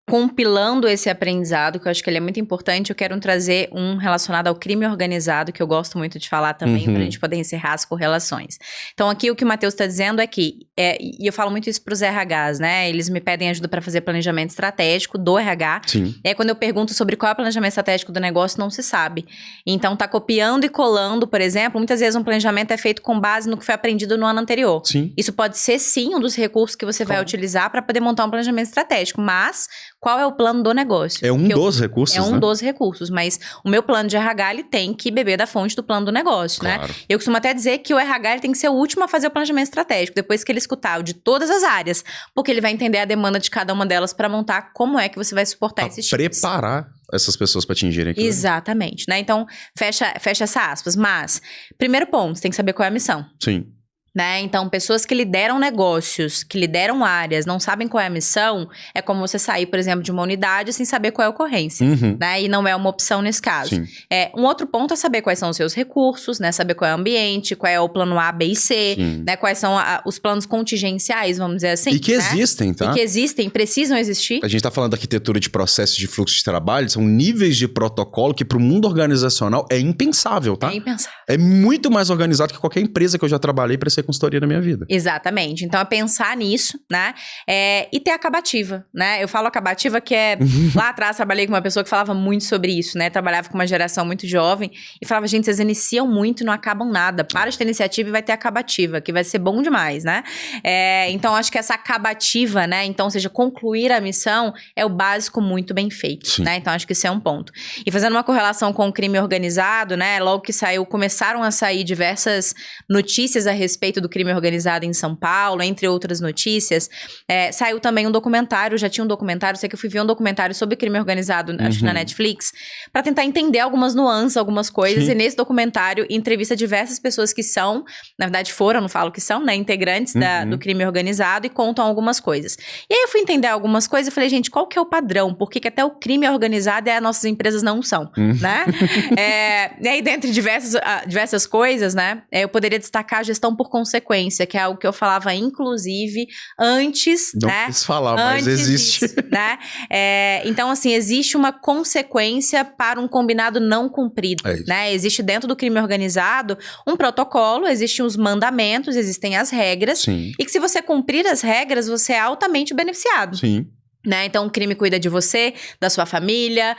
compilando esse aprendizado, que eu acho que ele é muito importante. Eu quero trazer um relacionado ao crime organizado, que eu gosto muito de falar também, para a gente poder encerrar as correlações. Então, aqui o que o Matheus está dizendo é que, e eu falo muito isso para os RHs, né? Eles me pedem ajuda para fazer planejamento estratégico do RH. Sim. Quando eu pergunto sobre qual é o planejamento estratégico do negócio, não se sabe. Então, tá copiando e colando, por exemplo, muitas vezes um planejamento é feito com base no que foi aprendido no ano anterior. Sim. Isso pode ser, sim, um dos recursos que você vai utilizar para poder montar um planejamento estratégico, mas... Qual é o plano do negócio? É um dos recursos, É um né? dos recursos, mas o meu plano de RH, ele tem que beber da fonte do plano do negócio, claro. né? Eu costumo até dizer que o RH ele tem que ser o último a fazer o planejamento estratégico, depois que ele escutar o de todas as áreas, porque ele vai entender a demanda de cada uma delas para montar como é que você vai suportar esses times. Preparar essas pessoas para atingirem aquilo. Exatamente, né? Então, fecha essa aspas. Mas, primeiro ponto, você tem que saber qual é a missão. Sim. Né? Então, pessoas que lideram negócios, que lideram áreas, não sabem qual é a missão, é como você sair, por exemplo, de uma unidade sem saber qual é a ocorrência, né? E não é uma opção nesse caso. Sim. Um outro ponto é saber quais são os seus recursos, né? Saber qual é o ambiente, qual é o plano A, B e C, né? Quais são os planos contingenciais, vamos dizer assim. E que né? existem, tá? E que existem, precisam existir. A gente tá falando da arquitetura de processos de fluxo de trabalho, são níveis de protocolo que para o mundo organizacional é impensável, tá? É impensável. É muito mais organizado que qualquer empresa que eu já trabalhei para ser consultoria na minha vida. Exatamente. Então, é pensar nisso, né? E ter acabativa, né? Eu falo acabativa que lá atrás, trabalhei com uma pessoa que falava muito sobre isso, né? Trabalhava com uma geração muito jovem e falava, gente, vocês iniciam muito e não acabam nada. Para de ter iniciativa e vai ter acabativa, que vai ser bom demais, né? Então, acho que essa acabativa, né? Então, ou seja, concluir a missão é o básico muito bem feito, né? Então, acho que isso é um ponto. E fazendo uma correlação com o crime organizado, né? Logo que começaram a sair diversas notícias a respeito do crime organizado em São Paulo, entre outras notícias, saiu também um documentário, já tinha um documentário, sei que eu fui ver um documentário sobre crime organizado, acho que na Netflix, para tentar entender algumas nuances, algumas coisas, e nesse documentário entrevista diversas pessoas que são, na verdade foram, não falo que são, né, integrantes do crime organizado e contam algumas coisas. E aí eu fui entender algumas coisas e falei, gente, qual que é o padrão? Por que até o crime organizado as nossas empresas não são, né? E aí, dentre diversas coisas, né, eu poderia destacar a gestão por consequência, que é algo que eu falava, inclusive, antes, não né? quis falar, mas existe. Disso, né? Então, assim, existe uma consequência para um combinado não cumprido, né? Existe dentro do crime organizado um protocolo, existem os mandamentos, existem as regras, e que se você cumprir as regras, você é altamente beneficiado. Sim. Né? Então, o crime cuida de você, da sua família,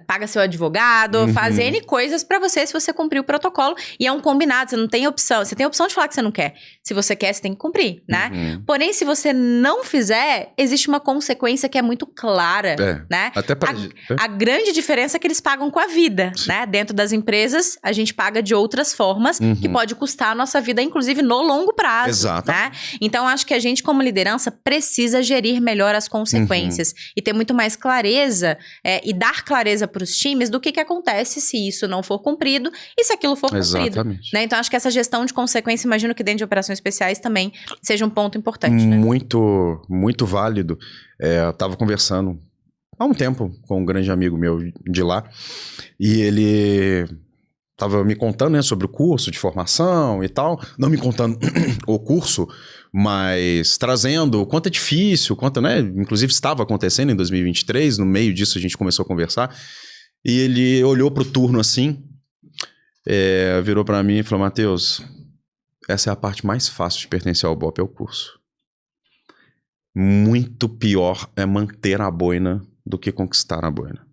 paga seu advogado, faz N coisas pra você se você cumprir o protocolo. E é um combinado, você não tem opção. Você tem a opção de falar que você não quer. Se você quer, você tem que cumprir, né? Porém, se você não fizer, existe uma consequência que é muito clara, né? Até pra... A grande diferença é que eles pagam com a vida, né? Dentro das empresas, a gente paga de outras formas, que pode custar a nossa vida, inclusive no longo prazo. Exato. Né? Então, acho que a gente, como liderança, precisa gerir melhor as consequências e ter muito mais clareza e dar clareza para os times do que acontece se isso não for cumprido e se aquilo for cumprido. Exatamente. Né? Então, acho que essa gestão de consequência, imagino que dentro de operações especiais também seja um ponto importante. Né? Muito, muito válido. Eu estava conversando há um tempo com um grande amigo meu de lá e ele tava me contando, né, sobre o curso de formação e tal. Não me contando o curso, mas trazendo o quanto é difícil, quanto, né, inclusive estava acontecendo em 2023, no meio disso a gente começou a conversar. E ele olhou pro turno assim, virou pra mim e falou, Matheus, essa é a parte mais fácil de pertencer ao BOPE, é o curso. Muito pior é manter a boina do que conquistar a boina.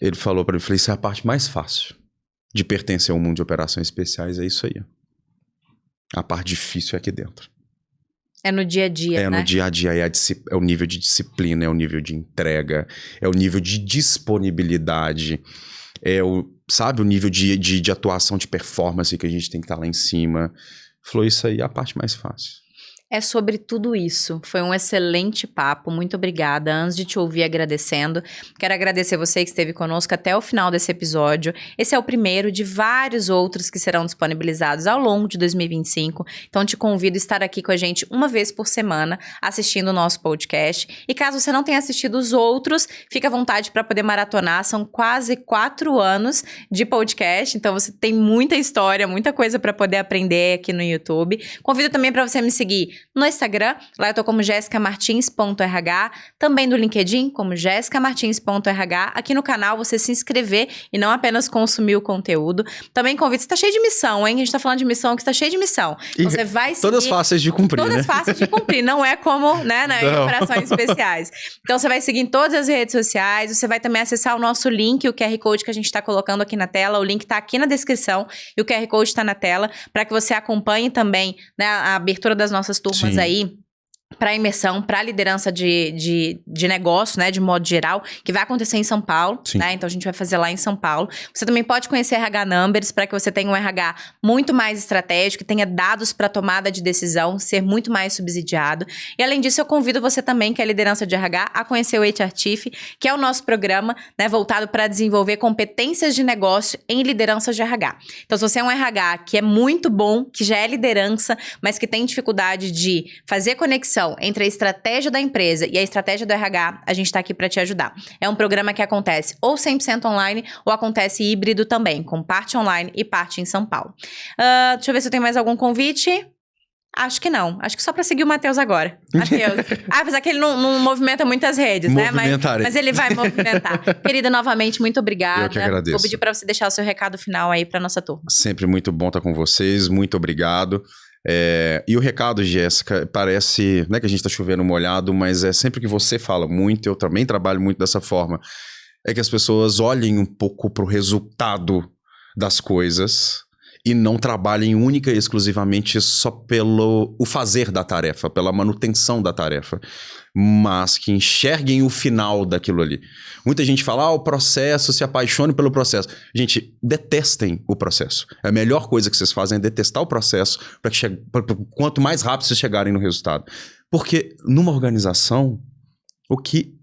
Ele falou pra mim, falei, isso é a parte mais fácil de pertencer ao mundo de operações especiais, é isso aí. A parte difícil é aqui dentro. É no dia a dia, né? É no dia a dia, é o nível de disciplina, é o nível de entrega, é o nível de disponibilidade, sabe, o nível de atuação, de performance que a gente tem que estar lá em cima. Falou, isso aí é a parte mais fácil. É sobre tudo isso. Foi um excelente papo. Muito obrigada. Antes de te ouvir agradecendo, quero agradecer você que esteve conosco até o final desse episódio. Esse é o primeiro de vários outros que serão disponibilizados ao longo de 2025. Então, te convido a estar aqui com a gente uma vez por semana, assistindo o nosso podcast. E caso você não tenha assistido os outros, fica à vontade para poder maratonar. São quase 4 anos de podcast. Então, você tem muita história, muita coisa para poder aprender aqui no YouTube. Convido também para você me seguir no Instagram, lá eu tô como jessicamartins.rh, também no LinkedIn como jessicamartins.rh, aqui no canal você se inscrever e não apenas consumir o conteúdo. Também convido, você tá cheio de missão, hein? A gente tá falando de missão, que está cheio de missão. Então, você vai seguir... Todas fáceis de cumprir, Todas fáceis de cumprir, não é como, né, em operações especiais. Então, você vai seguir em todas as redes sociais, você vai também acessar o nosso link, o QR Code que a gente tá colocando aqui na tela, o link tá aqui na descrição e o QR Code tá na tela, para que você acompanhe também, né, a abertura das nossas turmas Sim. aí, para imersão, para liderança de negócio, né, de modo geral, que vai acontecer em São Paulo, né, então a gente vai fazer lá em São Paulo. Você também pode conhecer RH Numbers, para que você tenha um RH muito mais estratégico, que tenha dados para tomada de decisão, ser muito mais subsidiado. E além disso, eu convido você também, que é liderança de RH, a conhecer o HR Chief, que é o nosso programa, né, voltado para desenvolver competências de negócio em liderança de RH. Então, se você é um RH que é muito bom, que já é liderança, mas que tem dificuldade de fazer conexão entre a estratégia da empresa e a estratégia do RH, a gente está aqui para te ajudar. É um programa que acontece ou 100% online ou acontece híbrido também, com parte online e parte em São Paulo. Deixa eu ver se eu tenho mais algum convite. Acho que não. Acho que só para seguir o Matheus agora. Matheus. Apesar que ele não movimenta muitas redes, né? Mas ele vai movimentar. Querida, novamente, muito obrigada. Eu que agradeço. Vou pedir para você deixar o seu recado final aí para nossa turma. Sempre muito bom estar com vocês. Muito obrigado. E o recado, Jéssica, parece, né, que a gente tá chovendo molhado, mas é sempre que você fala muito, eu também trabalho muito dessa forma, é que as pessoas olhem um pouco pro resultado das coisas e não trabalhem única e exclusivamente só pelo fazer da tarefa, pela manutenção da tarefa, mas que enxerguem o final daquilo ali. Muita gente fala, o processo, se apaixone pelo processo. Gente, detestem o processo. A melhor coisa que vocês fazem é detestar o processo para que quanto mais rápido vocês chegarem no resultado. Porque numa organização, o que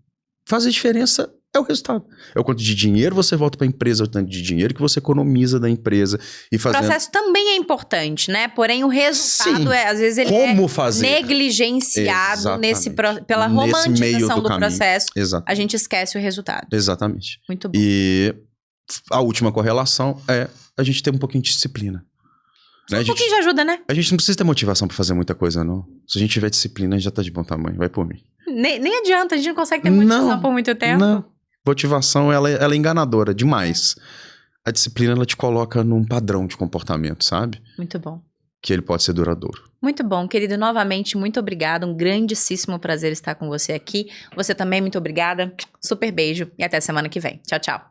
faz a diferença é o resultado. É o quanto de dinheiro você volta para a empresa, o tanto de dinheiro que você economiza da empresa. E fazendo... O processo também é importante, né? Porém, o resultado, às vezes, ele negligenciado pela romantização do processo. Exato. A gente esquece o resultado. Exatamente. Muito bom. E a última correlação é a gente ter um pouquinho de disciplina. Né? Um pouquinho de ajuda, né? A gente não precisa ter motivação pra fazer muita coisa, não. Se a gente tiver disciplina, a gente já tá de bom tamanho. Vai por mim. Nem adianta, a gente não consegue ter motivação por muito tempo. Não. Motivação, ela é enganadora demais. A disciplina, ela te coloca num padrão de comportamento, sabe? Muito bom. Que ele pode ser duradouro. Muito bom, querido. Novamente, muito obrigada. Um grandíssimo prazer estar com você aqui. Você também, muito obrigada. Super beijo e até semana que vem. Tchau, tchau.